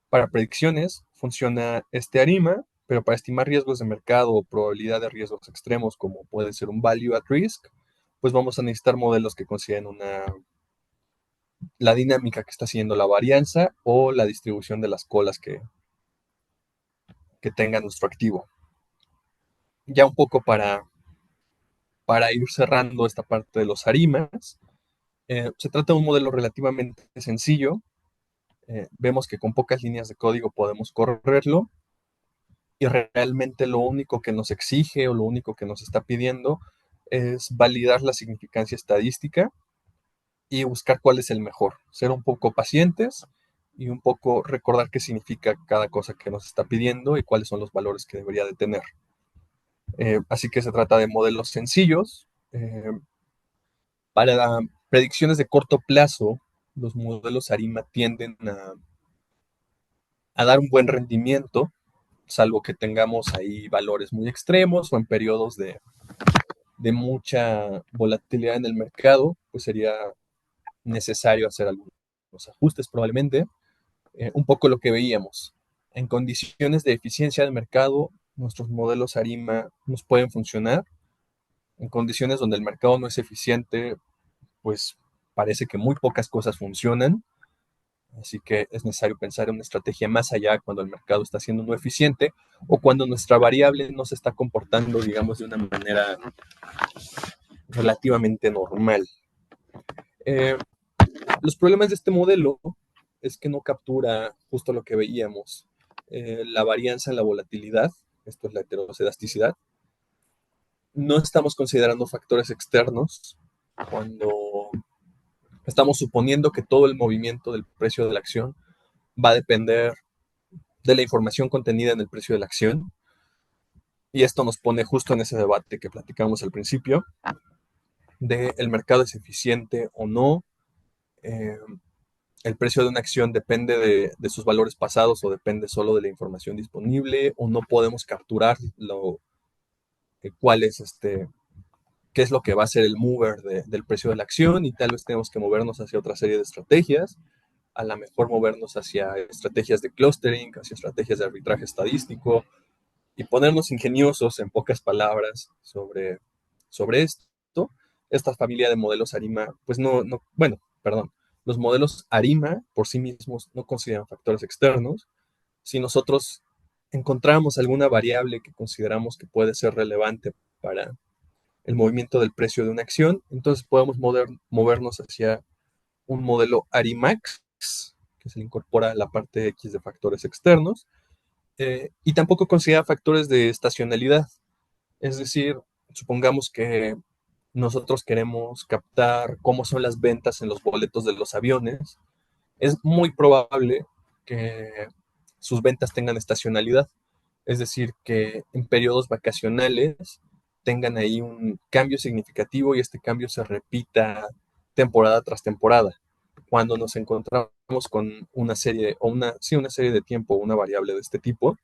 para predicciones funciona este ARIMA, pero para estimar riesgos de mercado o probabilidad de riesgos extremos, como puede ser un value at risk, pues vamos a necesitar modelos que consideren la dinámica que está siguiendo la varianza o la distribución de las colas que tenga nuestro activo. Ya un poco para ir cerrando esta parte de los ARIMAs, se trata de un modelo relativamente sencillo. Vemos que con pocas líneas de código podemos correrlo y realmente lo único que nos exige o lo único que nos está pidiendo es validar la significancia estadística y buscar cuál es el mejor. Ser un poco pacientes y un poco recordar qué significa cada cosa que nos está pidiendo y cuáles son los valores que debería de tener. Así que se trata de modelos sencillos. Para predicciones de corto plazo, los modelos ARIMA tienden a dar un buen rendimiento, salvo que tengamos ahí valores muy extremos o en periodos de mucha volatilidad en el mercado, pues sería necesario hacer algunos ajustes probablemente. Un poco lo que veíamos. En condiciones de eficiencia de mercado, nuestros modelos ARIMA nos pueden funcionar. En condiciones donde el mercado no es eficiente, pues parece que muy pocas cosas funcionan. Así que es necesario pensar en una estrategia más allá cuando el mercado está siendo no eficiente o cuando nuestra variable no se está comportando, digamos, de una manera relativamente normal. Eh, los problemas de este modelo es que no captura justo lo que veíamos, la varianza en la volatilidad, esto es la heterocedasticidad. No estamos considerando factores externos cuando estamos suponiendo que todo el movimiento del precio de la acción va a depender de la información contenida en el precio de la acción. Y esto nos pone justo en ese debate que platicamos al principio, de el mercado es eficiente o no, eh, el precio de una acción depende de sus valores pasados o depende solo de la información disponible, o no podemos capturar cuál es qué es lo que va a ser el mover del precio de la acción y tal vez tenemos que movernos hacia otra serie de estrategias, a lo mejor movernos hacia estrategias de clustering, hacia estrategias de arbitraje estadístico y ponernos ingeniosos en pocas palabras sobre esto. Esta familia de modelos ARIMA, pues bueno, perdón, los modelos ARIMA por sí mismos no consideran factores externos. Si nosotros encontramos alguna variable que consideramos que puede ser relevante para el movimiento del precio de una acción, entonces podemos movernos hacia un modelo ARIMAX, que se le incorpora la parte X de factores externos, y tampoco considera factores de estacionalidad. Es decir, supongamos que nosotros queremos captar cómo son las ventas en los boletos de los aviones. Es muy probable que sus ventas tengan estacionalidad. Es decir, que en periodos vacacionales tengan ahí un cambio significativo y este cambio se repita temporada tras temporada. Cuando nos encontramos con una serie, o una serie de tiempo, una variable de este tipo,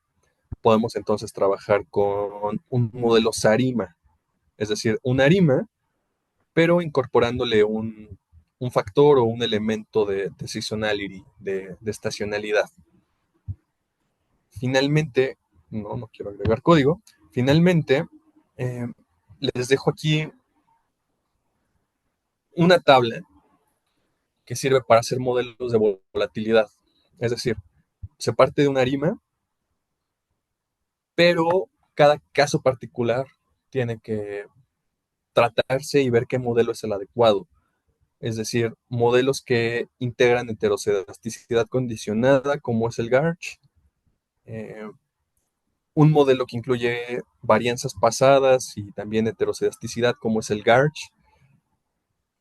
podemos entonces trabajar con un modelo SARIMA, es decir, un ARIMA, pero incorporándole un factor o un elemento de seasonality, de estacionalidad. Finalmente, no quiero agregar código, finalmente eh, les dejo aquí una tabla que sirve para hacer modelos de volatilidad. Es decir, se parte de una ARIMA, pero cada caso particular tiene que tratarse y ver qué modelo es el adecuado. Es decir, modelos que integran heterocedasticidad condicionada, como es el GARCH, eh, un modelo que incluye varianzas pasadas y también heterocedasticidad, como es el GARCH,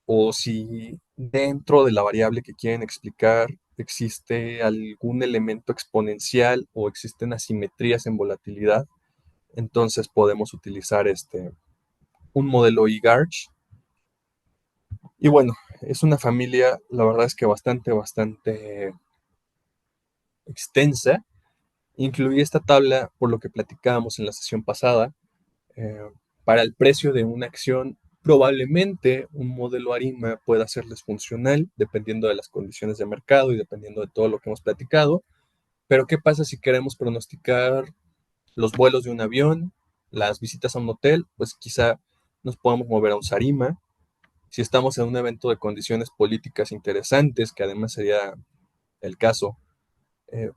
o si dentro de la variable que quieren explicar existe algún elemento exponencial o existen asimetrías en volatilidad, entonces podemos utilizar un modelo IGARCH. Y bueno, es una familia, la verdad es que bastante extensa. Incluí esta tabla por lo que platicábamos en la sesión pasada. eh, para el precio de una acción, probablemente un modelo ARIMA pueda serles funcional, dependiendo de las condiciones de mercado y dependiendo de todo lo que hemos platicado. Pero ¿qué pasa si queremos pronosticar los vuelos de un avión, las visitas a un hotel? Pues quizá nos podamos mover a un SARIMA. Si estamos en un evento de condiciones políticas interesantes, que además sería el caso,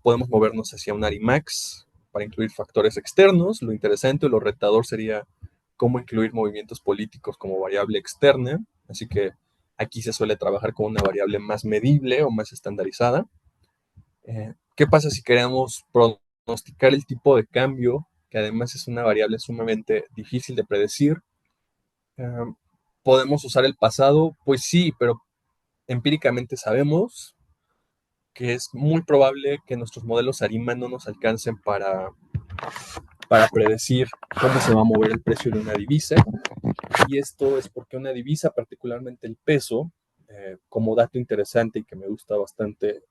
podemos movernos hacia un Arimax para incluir factores externos. Lo interesante o lo retador sería cómo incluir movimientos políticos como variable externa. Así que aquí se suele trabajar con una variable más medible o más estandarizada. ¿Qué pasa si queremos pronosticar el tipo de cambio, que además es una variable sumamente difícil de predecir? Eh, ¿Podemos usar el pasado? Pues sí, pero empíricamente sabemos que es muy probable que nuestros modelos ARIMA no nos alcancen para predecir cómo se va a mover el precio de una divisa. Y esto es porque una divisa, particularmente el peso, como dato interesante y que me gusta bastante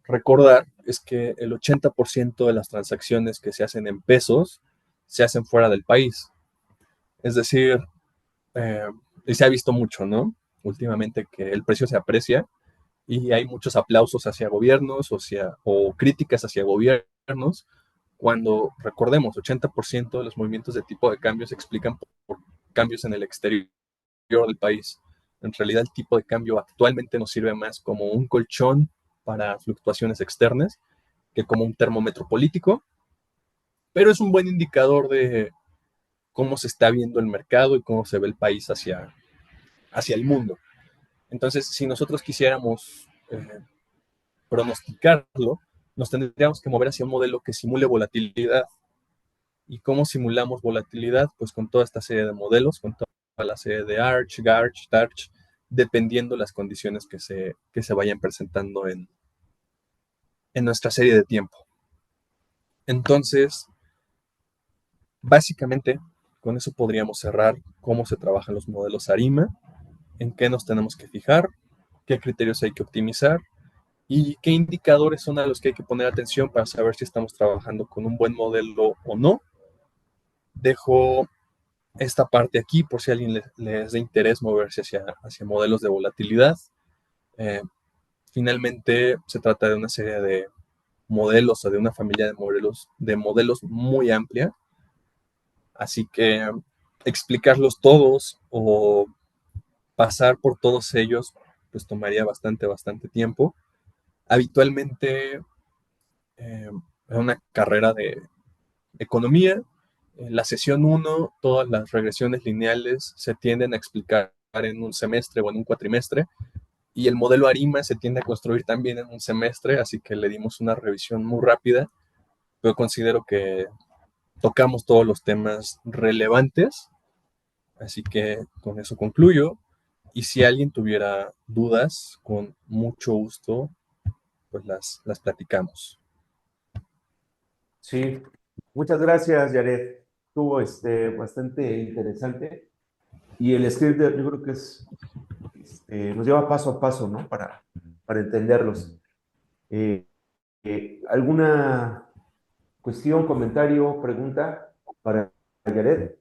recordar, es que el 80% de las transacciones que se hacen en pesos se hacen fuera del país. Es decir, eh, y se ha visto mucho, ¿no? Últimamente que el precio se aprecia y hay muchos aplausos hacia gobiernos o críticas hacia gobiernos, cuando, recordemos, 80% de los movimientos de tipo de cambio se explican por cambios en el exterior del país. En realidad, el tipo de cambio actualmente nos sirve más como un colchón para fluctuaciones externas que como un termómetro político, pero es un buen indicador de cómo se está viendo el mercado y cómo se ve el país hacia el mundo. Entonces, si nosotros quisiéramos pronosticarlo, nos tendríamos que mover hacia un modelo que simule volatilidad. ¿Y cómo simulamos volatilidad? Pues con toda esta serie de modelos, con toda la serie de Arch, Garch, Tarch, dependiendo las condiciones que se vayan presentando en nuestra serie de tiempo. Entonces, básicamente, con eso podríamos cerrar cómo se trabajan los modelos ARIMA, en qué nos tenemos que fijar, qué criterios hay que optimizar y qué indicadores son a los que hay que poner atención para saber si estamos trabajando con un buen modelo o no. Dejo esta parte aquí por si a alguien les da interés moverse hacia modelos de volatilidad. Eh, Finalmente se trata de una serie de modelos o de una familia de modelos muy amplia, así que explicarlos todos o pasar por todos ellos pues tomaría bastante tiempo. Habitualmente en una carrera de economía, en la sesión uno todas las regresiones lineales se tienden a explicar en un semestre o en un cuatrimestre, y el modelo ARIMA se tiende a construir también en un semestre, así que le dimos una revisión muy rápida, pero considero que tocamos todos los temas relevantes, así que con eso concluyo. Y si alguien tuviera dudas, con mucho gusto, pues las platicamos. Sí, muchas gracias, Jared. Estuvo bastante interesante. Y el script, yo creo que nos lleva paso a paso, ¿no? Para entenderlos. Eh, ¿Alguna cuestión, comentario, pregunta para Jared?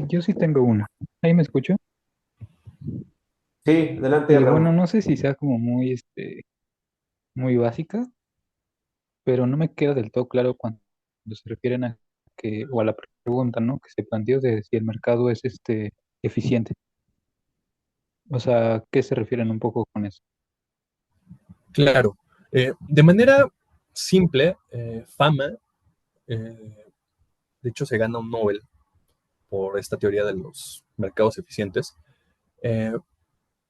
Yo sí tengo una. ¿Ahí me escucho? Sí, adelante, Bueno, Raúl. no sé si sea como muy, muy básica, pero no me queda del todo claro cuando se refieren a que, o a la pregunta, ¿no? Que se planteó de si el mercado es, eficiente. O sea, ¿qué se refieren un poco con eso? Claro, de manera simple, Fama, eh, de hecho, se gana un Nobel por esta teoría de los mercados eficientes. eh,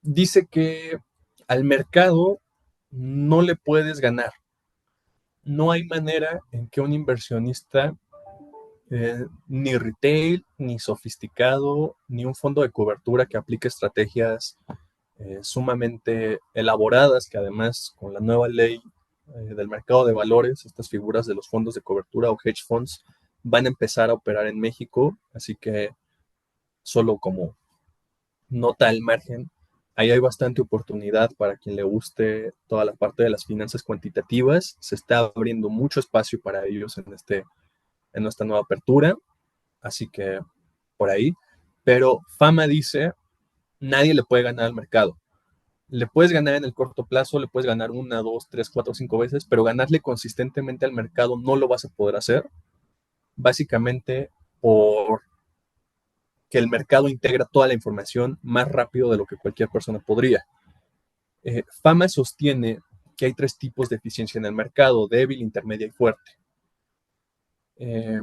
Dice que al mercado no le puedes ganar. No hay manera en que un inversionista, ni retail, ni sofisticado, ni un fondo de cobertura que aplique estrategias sumamente elaboradas, que además con la nueva ley del mercado de valores, estas figuras de los fondos de cobertura o hedge funds van a empezar a operar en México, así que solo como nota al margen, Ahí hay bastante oportunidad para quien le guste toda la parte de las finanzas cuantitativas. Se está abriendo mucho espacio para ellos en esta nueva apertura. Así que por ahí. Pero Fama dice, nadie le puede ganar al mercado. Le puedes ganar en el corto plazo, le puedes ganar una, dos, tres, cuatro, cinco veces, pero ganarle consistentemente al mercado no lo vas a poder hacer, básicamente por que el mercado integra toda la información más rápido de lo que cualquier persona podría. Fama sostiene que hay tres tipos de eficiencia en el mercado: débil, intermedia y fuerte. Eh,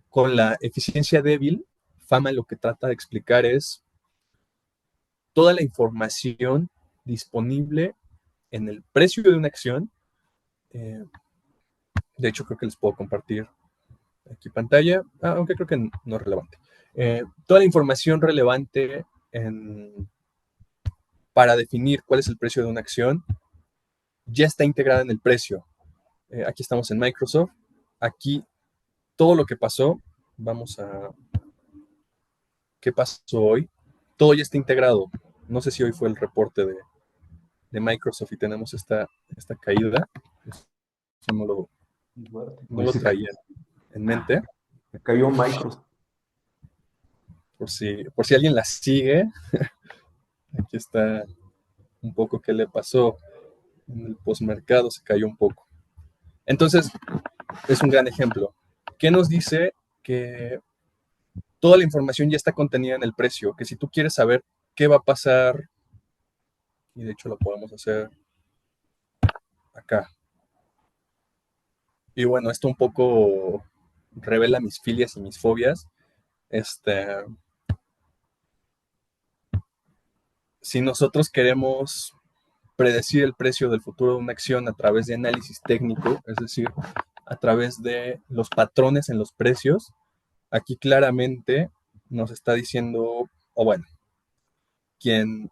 con la eficiencia débil, Fama lo que trata de explicar es toda la información disponible en el precio de una acción. De hecho, creo que les puedo compartir aquí pantalla, aunque creo que no es relevante. Toda la información relevante para definir cuál es el precio de una acción ya está integrada en el precio. Aquí estamos en Microsoft. Aquí todo lo que pasó, vamos a... ¿Qué pasó hoy? Todo ya está integrado. No sé si hoy fue el reporte de Microsoft y tenemos esta caída. Eso no lo traía en mente. Se cayó Microsoft. Por si alguien la sigue, aquí está un poco qué le pasó. En el postmercado se cayó un poco. Entonces, es un gran ejemplo. ¿Qué nos dice? Que toda la información ya está contenida en el precio, que si tú quieres saber qué va a pasar, y de hecho lo podemos hacer acá. Y bueno, esto un poco revela mis filias y mis fobias. Si nosotros queremos predecir el precio del futuro de una acción a través de análisis técnico, es decir, a través de los patrones en los precios, aquí claramente nos está diciendo, o bueno, quien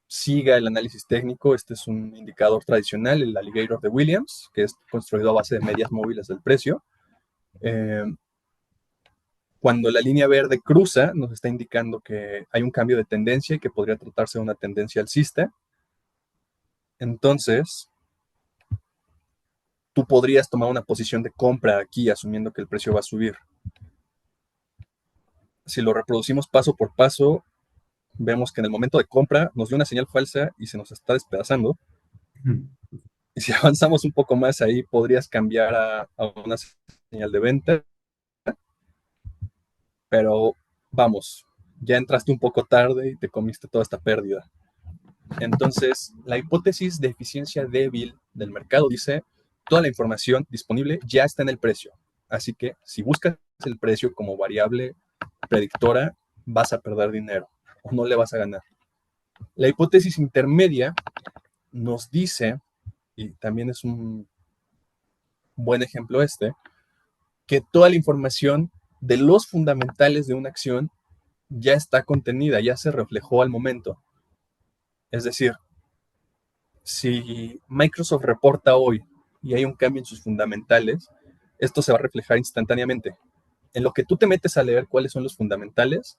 siga el análisis técnico, este es un indicador tradicional, el Alligator de Williams, que es construido a base de medias móviles del precio. Cuando la línea verde cruza, nos está indicando que hay un cambio de tendencia y que podría tratarse de una tendencia alcista. Entonces, tú podrías tomar una posición de compra aquí, asumiendo que el precio va a subir. Si lo reproducimos paso por paso, vemos que en el momento de compra nos dio una señal falsa y se nos está despedazando. Y si avanzamos un poco más ahí, podrías cambiar a una señal de venta. Pero vamos, ya entraste un poco tarde y te comiste toda esta pérdida. Entonces, la hipótesis de eficiencia débil del mercado dice, toda la información disponible ya está en el precio. Así que si buscas el precio como variable predictora, vas a perder dinero o no le vas a ganar. La hipótesis intermedia nos dice, y también es un buen ejemplo que toda la información de los fundamentales de una acción ya está contenida, ya se reflejó al momento. Es decir, si Microsoft reporta hoy y hay un cambio en sus fundamentales, esto se va a reflejar instantáneamente. En lo que tú te metes a leer cuáles son los fundamentales,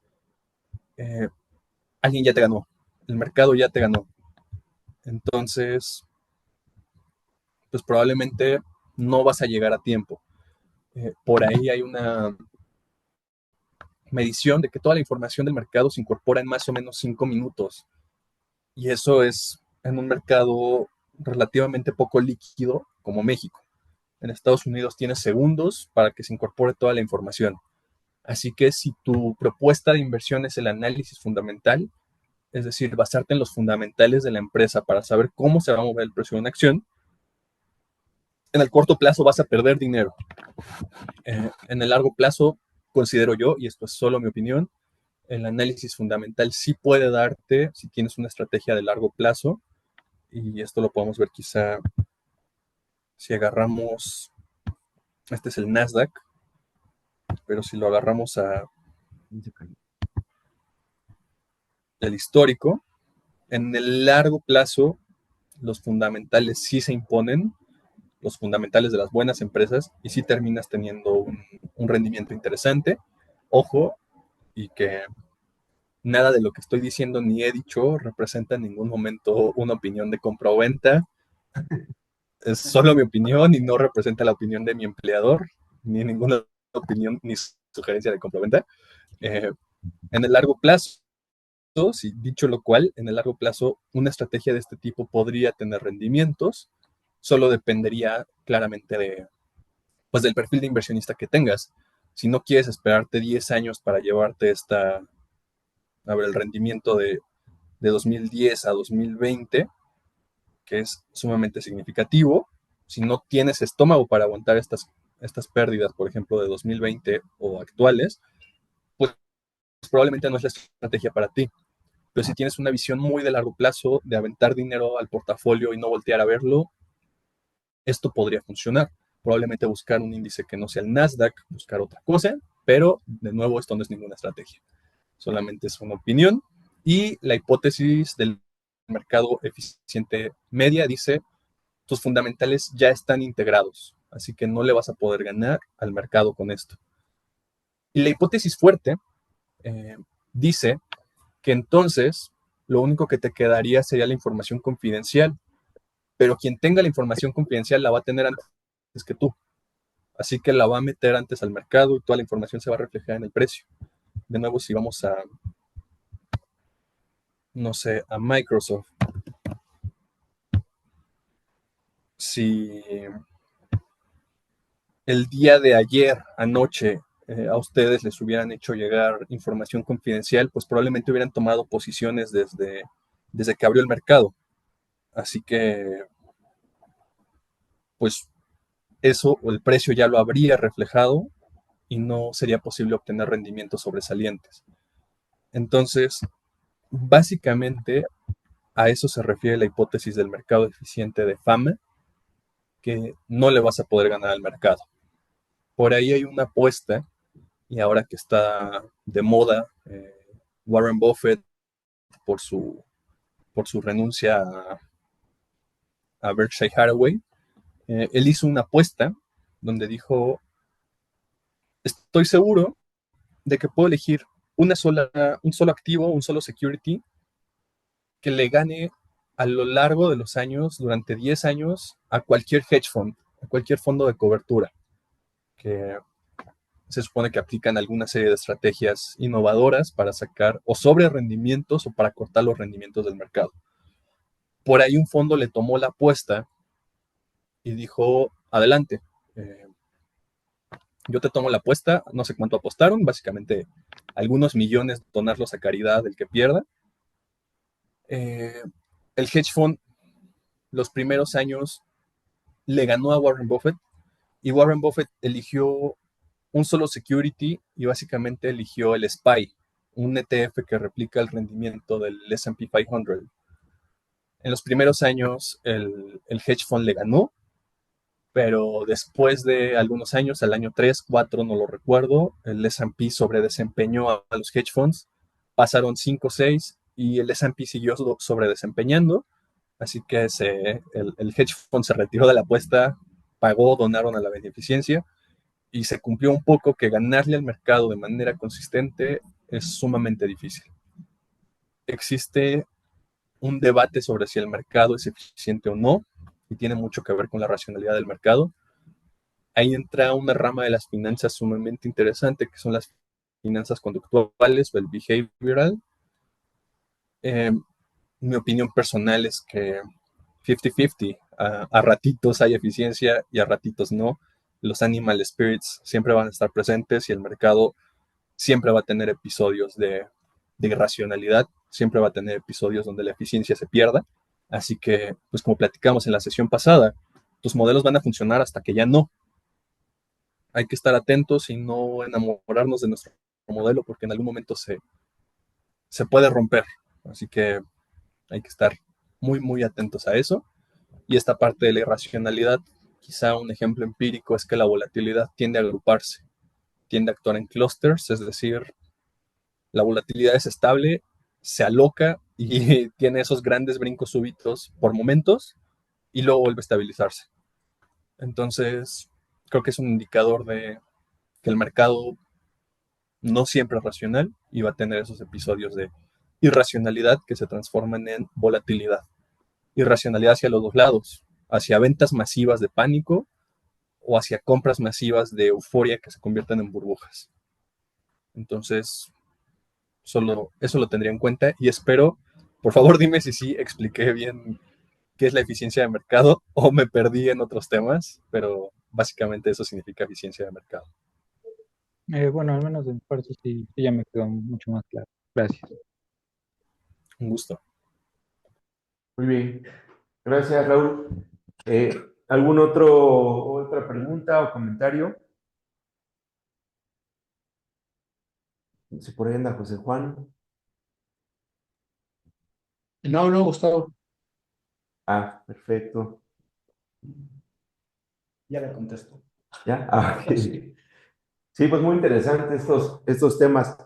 alguien ya te ganó, el mercado ya te ganó. Entonces, pues probablemente no vas a llegar a tiempo. Por ahí hay una medición de que toda la información del mercado se incorpora en más o menos 5 minutos. Y eso es en un mercado relativamente poco líquido como México. En Estados Unidos tienes segundos para que se incorpore toda la información. Así que si tu propuesta de inversión es el análisis fundamental, es decir, basarte en los fundamentales de la empresa para saber cómo se va a mover el precio de una acción, en el corto plazo vas a perder dinero. En el largo plazo, considero yo, y esto es solo mi opinión, el análisis fundamental sí puede darte, si tienes una estrategia de largo plazo, y esto lo podemos ver quizá si agarramos, este es el Nasdaq, pero si lo agarramos el histórico, en el largo plazo los fundamentales sí se imponen, los fundamentales de las buenas empresas, y sí terminas teniendo un rendimiento interesante. Ojo, y que nada de lo que estoy diciendo ni he dicho representa en ningún momento una opinión de compra o venta. Es solo mi opinión y no representa la opinión de mi empleador, ni ninguna opinión ni sugerencia de compra o venta. Eh, en el largo plazo, si dicho lo cual, en el largo plazo, una estrategia de este tipo podría tener rendimientos, solo dependería claramente pues, del perfil de inversionista que tengas. Si no quieres esperarte 10 años para llevarte el rendimiento de 2010 a 2020, que es sumamente significativo, si no tienes estómago para aguantar estas pérdidas, por ejemplo, de 2020 o actuales, pues probablemente no es la estrategia para ti. Pero si tienes una visión muy de largo plazo, de aventar dinero al portafolio y no voltear a verlo, esto podría funcionar. Probablemente buscar un índice que no sea el Nasdaq, buscar otra cosa, pero de nuevo esto no es ninguna estrategia, solamente es una opinión. Y la hipótesis del mercado eficiente media dice, tus fundamentales ya están integrados, así que no le vas a poder ganar al mercado con esto. Y la hipótesis fuerte eh, dice que entonces lo único que te quedaría sería la información confidencial, pero quien tenga la información confidencial la va a tener antes que tú. Así que la va a meter antes al mercado y toda la información se va a reflejar en el precio. De nuevo, si vamos a, no sé, a Microsoft, si el día de ayer, anoche, a ustedes les hubieran hecho llegar información confidencial, pues probablemente hubieran tomado posiciones desde que abrió el mercado. Así que, pues eso, el precio ya lo habría reflejado y no sería posible obtener rendimientos sobresalientes. Entonces, básicamente a eso se refiere la hipótesis del mercado eficiente de fama, que no le vas a poder ganar al mercado. Por ahí hay una apuesta, y ahora que está de moda, Warren Buffett, por su, por su renuncia a Berkshire Hathaway, él hizo una apuesta donde dijo, estoy seguro de que puedo elegir un solo activo, un solo security que le gane a lo largo de los años, durante 10 años, a cualquier hedge fund, a cualquier fondo de cobertura, que se supone que aplican alguna serie de estrategias innovadoras para sacar o sobre rendimientos o para cortar los rendimientos del mercado. Por ahí un fondo le tomó la apuesta y dijo, adelante, eh, yo te tomo la apuesta, no sé cuánto apostaron, básicamente algunos millones, donarlos a caridad del que pierda. El hedge fund los primeros años le ganó a Warren Buffett y Warren Buffett eligió un solo security y básicamente eligió el SPY, un ETF que replica el rendimiento del S&P 500. En los primeros años el hedge fund le ganó, pero después de algunos años, al año 3, 4, no lo recuerdo, el S&P sobredesempeñó a los hedge funds, pasaron 5, 6 y el S&P siguió sobredesempeñando, así que el hedge fund se retiró de la apuesta, pagó, donaron a la beneficencia y se cumplió un poco que ganarle al mercado de manera consistente es sumamente difícil. Existe un debate sobre si el mercado es eficiente o no, y tiene mucho que ver con la racionalidad del mercado. Ahí entra una rama de las finanzas sumamente interesante, que son las finanzas conductuales o el behavioral. Eh, Mi opinión personal es que 50-50, a ratitos hay eficiencia y a ratitos no. Los animal spirits siempre van a estar presentes y el mercado siempre va a tener episodios de irracionalidad, siempre va a tener episodios donde la eficiencia se pierda. Así que, pues como platicamos en la sesión pasada, tus modelos van a funcionar hasta que ya no. Hay que estar atentos y no enamorarnos de nuestro modelo porque en algún momento se puede romper. Así que hay que estar muy, muy atentos a eso. Y esta parte de la irracionalidad, quizá un ejemplo empírico es que la volatilidad tiende a agruparse, tiende a actuar en clusters, es decir, la volatilidad es estable, se aloca y tiene esos grandes brincos súbitos por momentos y luego vuelve a estabilizarse. Entonces, creo que es un indicador de que el mercado no siempre es racional y va a tener esos episodios de irracionalidad que se transforman en volatilidad. Irracionalidad hacia los dos lados, hacia ventas masivas de pánico o hacia compras masivas de euforia que se convierten en burbujas. Entonces, solo eso lo tendría en cuenta y espero, por favor dime si sí expliqué bien qué es la eficiencia de mercado o me perdí en otros temas, pero básicamente eso significa eficiencia de mercado. Bueno, al menos de mi parte sí ya me quedó mucho más claro. Gracias. Un gusto. Muy bien. Gracias, Raúl. Otra pregunta o comentario? Si por ahí anda José Juan. No, no, Gustavo, Ah, perfecto. ya le contesto. ¿Ya? Ah, ok. Sí, pues muy interesante estos temas.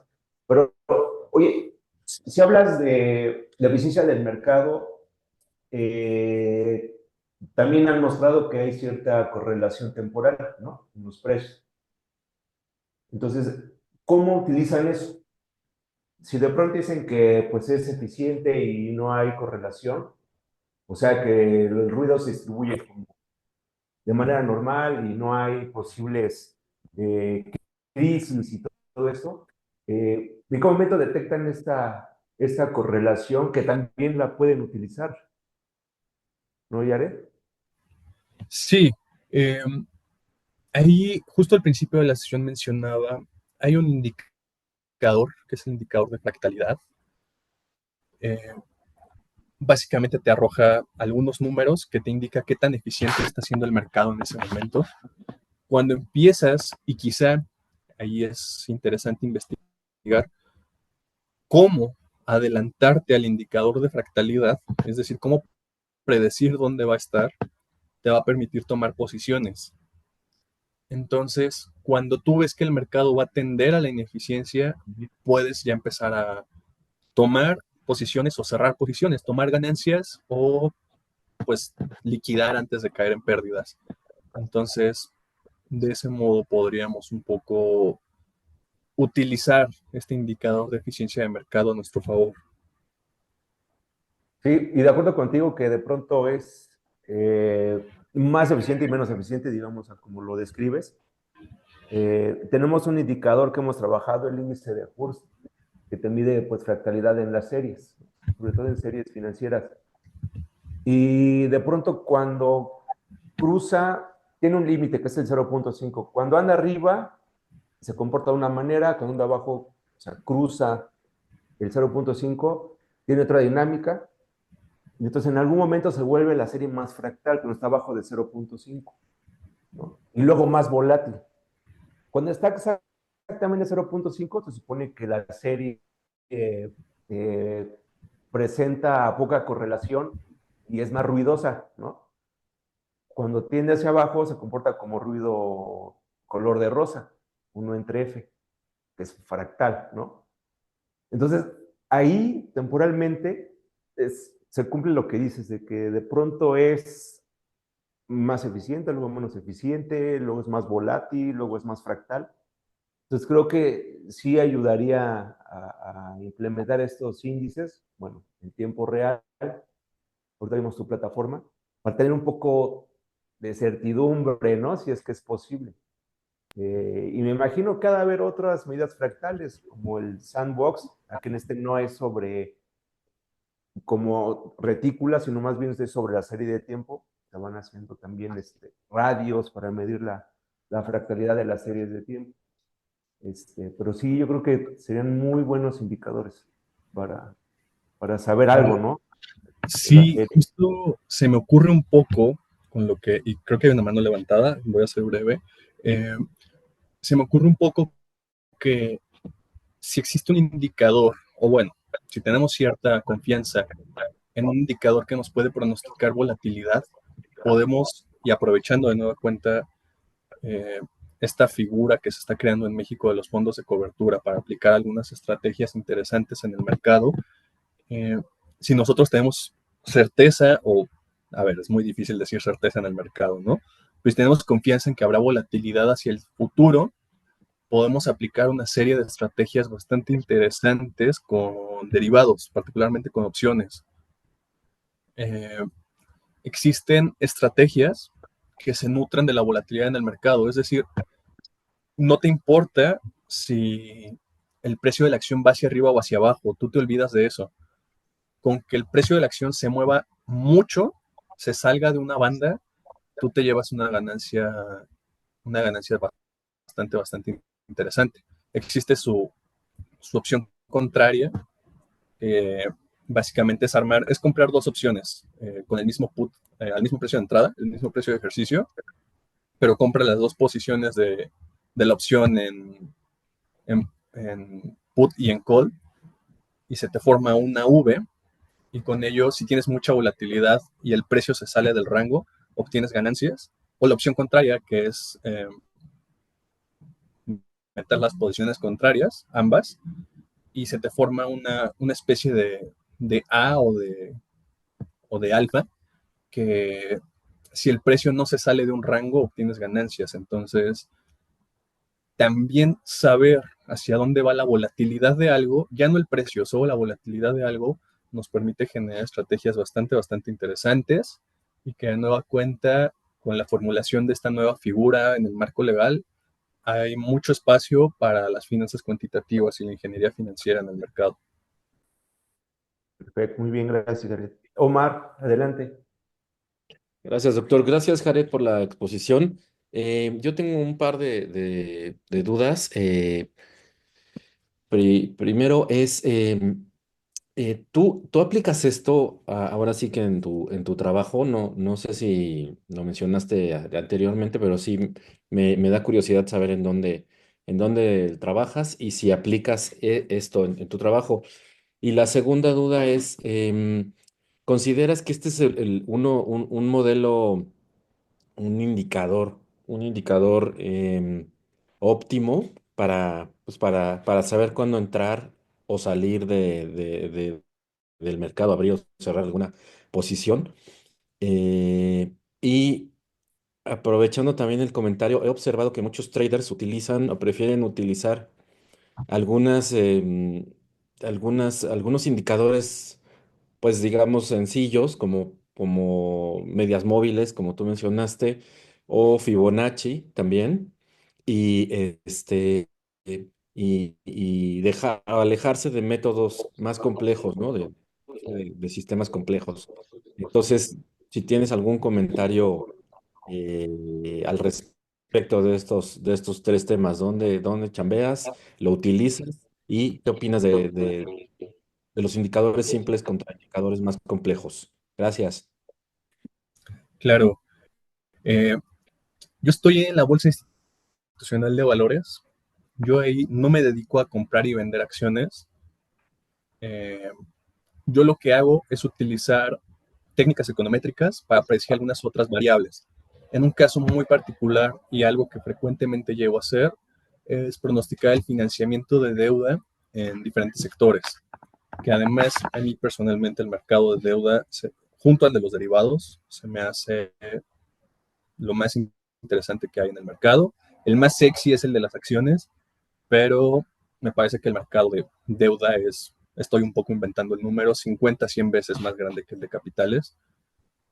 Pero, oye, si hablas de la eficiencia del mercado, eh, también han mostrado que hay cierta correlación temporal, ¿no? En los precios. Entonces, ¿cómo utilizan eso? Si de pronto dicen que pues es eficiente y no hay correlación, o sea que el ruido se distribuye de manera normal y no hay posibles crisis y todo esto, ¿en qué momento detectan esta correlación que también la pueden utilizar? ¿No, Yare? Sí, eh, ahí justo al principio de la sesión mencionaba, hay un indicador que es el indicador de fractalidad. Eh, Básicamente te arroja algunos números que te indica qué tan eficiente está siendo el mercado en ese momento. Cuando empiezas, y quizá ahí es interesante investigar cómo adelantarte al indicador de fractalidad, es decir, cómo predecir dónde va a estar, te va a permitir tomar posiciones. Entonces, cuando tú ves que el mercado va a tender a la ineficiencia, puedes ya empezar a tomar posiciones o cerrar posiciones, tomar ganancias o pues liquidar antes de caer en pérdidas. Entonces, de ese modo podríamos un poco utilizar este indicador de eficiencia de mercado a nuestro favor. Sí, y de acuerdo contigo que de pronto es más eficiente y menos eficiente, digamos, a como lo describes. Tenemos un indicador que hemos trabajado, el índice de Hurst, que te mide pues, fractalidad en las series, sobre todo en series financieras. Y de pronto cuando cruza, tiene un límite que es el 0.5. Cuando anda arriba, se comporta de una manera, cuando anda abajo, o sea, cruza el 0.5, tiene otra dinámica, y entonces en algún momento se vuelve la serie más fractal, cuando está abajo de 0.5, ¿no? Y luego más volátil. Cuando está exactamente 0.5, se supone que la serie eh, eh, presenta poca correlación y es más ruidosa, ¿no? Cuando tiende hacia abajo se comporta como ruido color de rosa, 1 entre F, que es fractal, ¿no? Entonces, ahí temporalmente se cumple lo que dices, de que de pronto es más eficiente, luego menos eficiente, luego es más volátil, luego es más fractal. Entonces creo que sí ayudaría a implementar estos índices, bueno, en tiempo real, ahorita vimos tu plataforma, para tener un poco de certidumbre, ¿no? Si es que es posible. Y me imagino que ha de haber otras medidas fractales, como el sandbox, aquí en este no es sobre como retícula, sino más bien es sobre la serie de tiempo. Se van haciendo también radios para medir la fractalidad de las series de tiempo. Pero sí, yo creo que serían muy buenos indicadores para, para saber algo, ¿no? De la Sí, serie. justo se me ocurre un poco con lo que, y creo que hay una mano levantada, voy a ser breve, eh, se me ocurre un poco que si existe un indicador, o bueno, si tenemos cierta confianza en un indicador que nos puede pronosticar volatilidad, podemos, y aprovechando de nueva cuenta eh, esta figura que se está creando en México de los fondos de cobertura para aplicar algunas estrategias interesantes en el mercado, eh, si nosotros tenemos certeza, o, a ver, es muy difícil decir certeza en el mercado, ¿no? Pues tenemos confianza en que habrá volatilidad hacia el futuro, podemos aplicar una serie de estrategias bastante interesantes con derivados, particularmente con opciones. Eh, Existen estrategias que se nutren de la volatilidad en el mercado, es decir, no te importa si el precio de la acción va hacia arriba o hacia abajo, tú te olvidas de eso. Con que el precio de la acción se mueva mucho, se salga de una banda, tú te llevas una ganancia bastante interesante. Existe su opción contraria, que básicamente es comprar dos opciones con el mismo put, al mismo precio de entrada, el mismo precio de ejercicio, pero compra las dos posiciones de la opción en put y en call, y se te forma una V, y con ello, si tienes mucha volatilidad y el precio se sale del rango, obtienes ganancias. O la opción contraria, que es meter las posiciones contrarias, ambas, y se te forma una especie de A o de alfa, que si el precio no se sale de un rango, obtienes ganancias. Entonces, también saber hacia dónde va la volatilidad de algo, ya no el precio, solo la volatilidad de algo, nos permite generar estrategias bastante interesantes y que de nueva cuenta, con la formulación de esta nueva figura en el marco legal, hay mucho espacio para las finanzas cuantitativas y la ingeniería financiera en el mercado. Perfecto, muy bien, gracias, Jared. Omar, adelante. Gracias, doctor. Gracias, Jared, por la exposición. Yo tengo un par de dudas. Primero es, ¿tú aplicas esto ahora sí que en tu trabajo? No, no sé si lo mencionaste anteriormente, pero sí me da curiosidad saber en dónde trabajas y si aplicas esto en tu trabajo. Y la segunda duda es, ¿consideras que este es un modelo, un indicador óptimo pues para saber cuándo entrar o salir del mercado, abrir o cerrar alguna posición? Y aprovechando también el comentario, he observado que muchos traders utilizan o prefieren utilizar algunas, algunos indicadores, pues digamos, sencillos, como medias móviles, como tú mencionaste, o Fibonacci también, y alejarse de métodos más complejos, ¿no? De sistemas complejos. Entonces, si tienes algún comentario al respecto de estos tres temas, ¿dónde chambeas, lo utilizas y qué opinas de los indicadores simples contra indicadores más complejos? Gracias. Claro, yo estoy en la Bolsa Institucional de Valores. Yo ahí no me dedico a comprar y vender acciones. Eh, yo lo que hago es utilizar técnicas econométricas para apreciar algunas otras variables. En un caso muy particular y algo que frecuentemente llego a hacer es pronosticar el financiamiento de deuda en diferentes sectores, que además a mí personalmente el mercado de deuda, junto al de los derivados, se me hace lo más interesante que hay en el mercado. El más sexy es el de las acciones, pero me parece que el mercado de deuda estoy un poco inventando el número, 50, 100 veces más grande que el de capitales.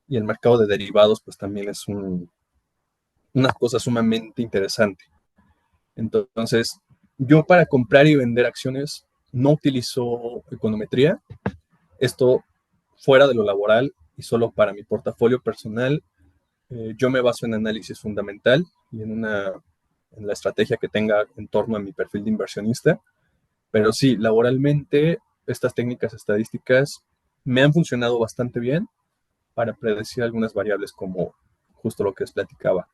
Y el mercado de derivados, pues también es una cosa sumamente interesante. Entonces, yo para comprar y vender acciones no utilizo econometría. Esto fuera de lo laboral y solo para mi portafolio personal. Yo me baso en análisis fundamental y en la estrategia que tenga en torno a mi perfil de inversionista. Pero sí, laboralmente, estas técnicas estadísticas me han funcionado bastante bien para predecir algunas variables como justo lo que les platicaba.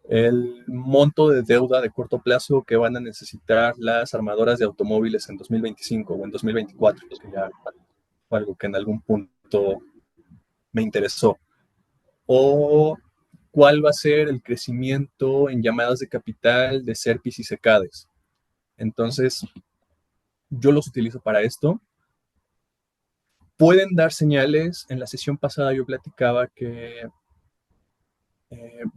El monto de deuda de corto plazo que van a necesitar las armadoras de automóviles en 2025 o en 2024, que ya fue algo que en algún punto me interesó. O cuál va a ser el crecimiento en llamadas de capital de Serpis y Secades. Entonces, yo los utilizo para esto. Pueden dar señales. En la sesión pasada yo platicaba que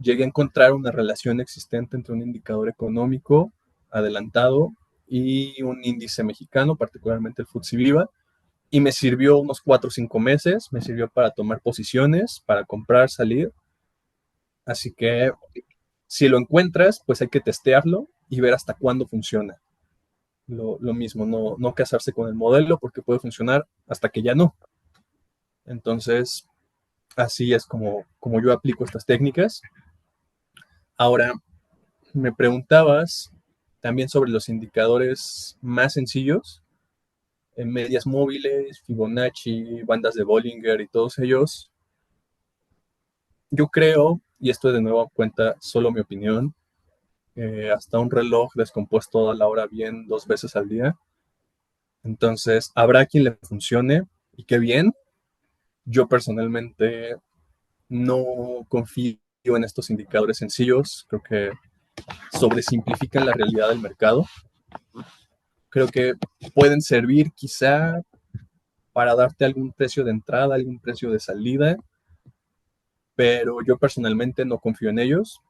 llegué a encontrar una relación existente entre un indicador económico adelantado y un índice mexicano, particularmente el FTSE Viva, y me sirvió unos 4 o 5 meses, me sirvió para tomar posiciones, para comprar, salir. Así que si lo encuentras, pues hay que testearlo y ver hasta cuándo funciona. Lo mismo, no casarse con el modelo porque puede funcionar hasta que ya no. Entonces, así es como yo aplico estas técnicas. Ahora, me preguntabas también sobre los indicadores más sencillos, en medias móviles, Fibonacci, bandas de Bollinger y todos ellos. Yo creo, y esto de nuevo cuenta solo mi opinión, hasta un reloj descompuesto a la hora bien 2 veces al día. Entonces, habrá quien le funcione y qué bien. Yo personalmente no confío en estos indicadores sencillos. Creo que sobresimplifican la realidad del mercado. Creo que pueden servir quizá para darte algún precio de entrada, algún precio de salida, pero yo personalmente no confío en ellos.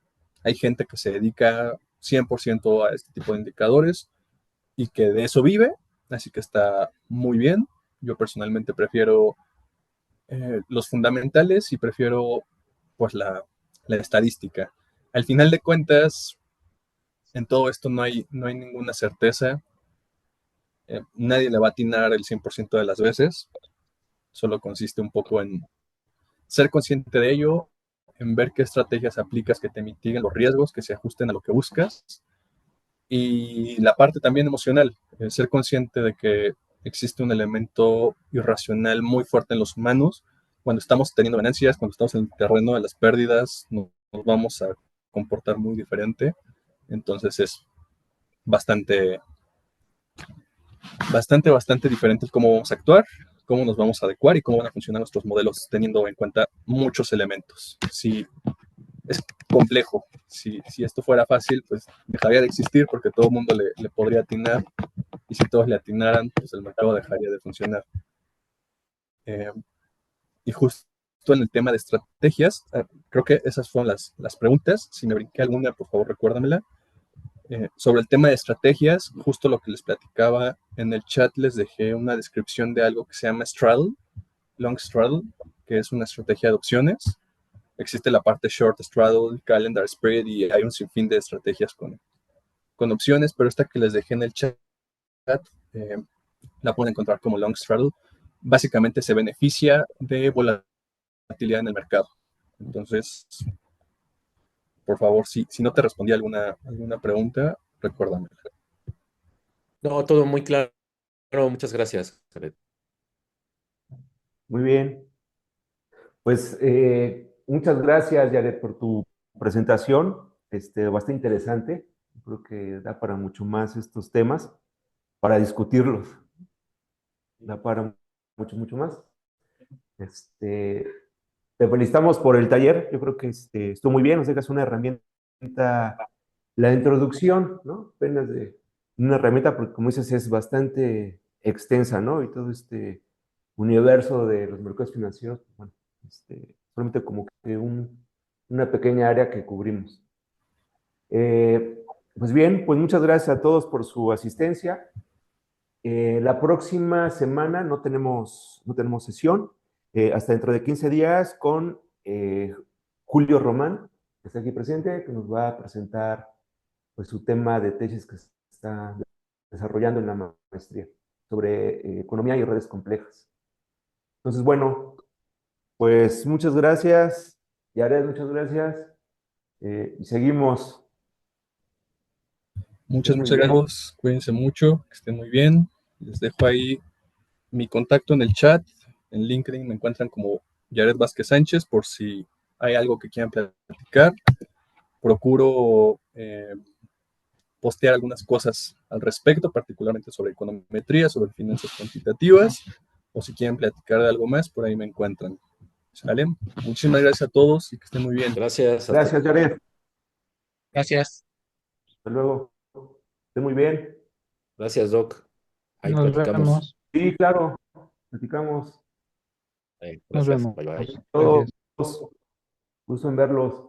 Hay gente que se dedica 100% a este tipo de indicadores y que de eso vive, así que está muy bien. Yo personalmente prefiero los fundamentales y prefiero pues la estadística. Al final de cuentas, en todo esto no hay ninguna certeza. Nadie le va a atinar el 100% de las veces. Solo consiste un poco en ser consciente de ello, en ver qué estrategias aplicas que te mitiguen los riesgos, que se ajusten a lo que buscas. Y la parte también emocional, ser consciente de que existe un elemento irracional muy fuerte en los humanos. Cuando estamos teniendo ganancias, cuando estamos en el terreno de las pérdidas, nos vamos a comportar muy diferente. Entonces es bastante, bastante diferente el cómo vamos a actuar, cómo nos vamos a adecuar y cómo van a funcionar nuestros modelos teniendo en cuenta muchos elementos. Si es complejo, si esto fuera fácil, pues dejaría de existir porque todo el mundo le podría atinar y si todos le atinaran, pues el mercado dejaría de funcionar. Eh, y justo en el tema de estrategias, creo que esas fueron las preguntas. Si me brinqué alguna, por favor, recuérdamela. Sobre el tema de estrategias, justo lo que les platicaba en el chat, les dejé una descripción de algo que se llama straddle, long straddle, que es una estrategia de opciones. Existe la parte short straddle, calendar spread y hay un sinfín de estrategias con opciones, pero esta que les dejé en el chat eh, la pueden encontrar como long straddle. Básicamente se beneficia de volatilidad en el mercado. Entonces, por favor, si no te respondí alguna pregunta, recuérdame. No, todo muy claro. Muchas gracias, Jared. Muy bien. Pues muchas gracias, Jared, por tu presentación. Bastante interesante. Creo que da para mucho más estos temas, para discutirlos. Da para mucho más. Este, Te felicitamos por el taller. Yo creo que estuvo muy bien. Nos dejas una herramienta, la introducción, ¿no? Apenas de una herramienta, porque como dices, es bastante extensa, ¿no? Y todo este universo de los mercados financieros, bueno, solamente como que una pequeña área que cubrimos. Pues bien, pues muchas gracias a todos por su asistencia. La próxima semana no tenemos sesión, hasta dentro de 15 días con Julio Román, que está aquí presente, que nos va a presentar pues, su tema de tesis que se está desarrollando en la maestría sobre economía y redes complejas. Entonces, bueno, pues muchas gracias, Yared, muchas gracias, y seguimos. Muchas Muy bien. gracias. Cuídense mucho, que estén muy bien. Les dejo ahí mi contacto en el chat. En LinkedIn me encuentran como Jared Vázquez Sánchez por si hay algo que quieran platicar. Procuro postear algunas cosas al respecto, particularmente sobre econometría, sobre finanzas cuantitativas, o si quieren platicar de algo más, por ahí me encuentran. ¿Sale? Muchísimas gracias a todos y que estén muy bien. Gracias. Gracias, Jared. Gracias. Hasta luego. Esté muy bien. Gracias, Doc. Ahí Nos platicamos. vemos. Sí, claro. Platicamos. Nos Gracias. vemos. Bye, bye. Todos. Gracias. Gusto en verlos.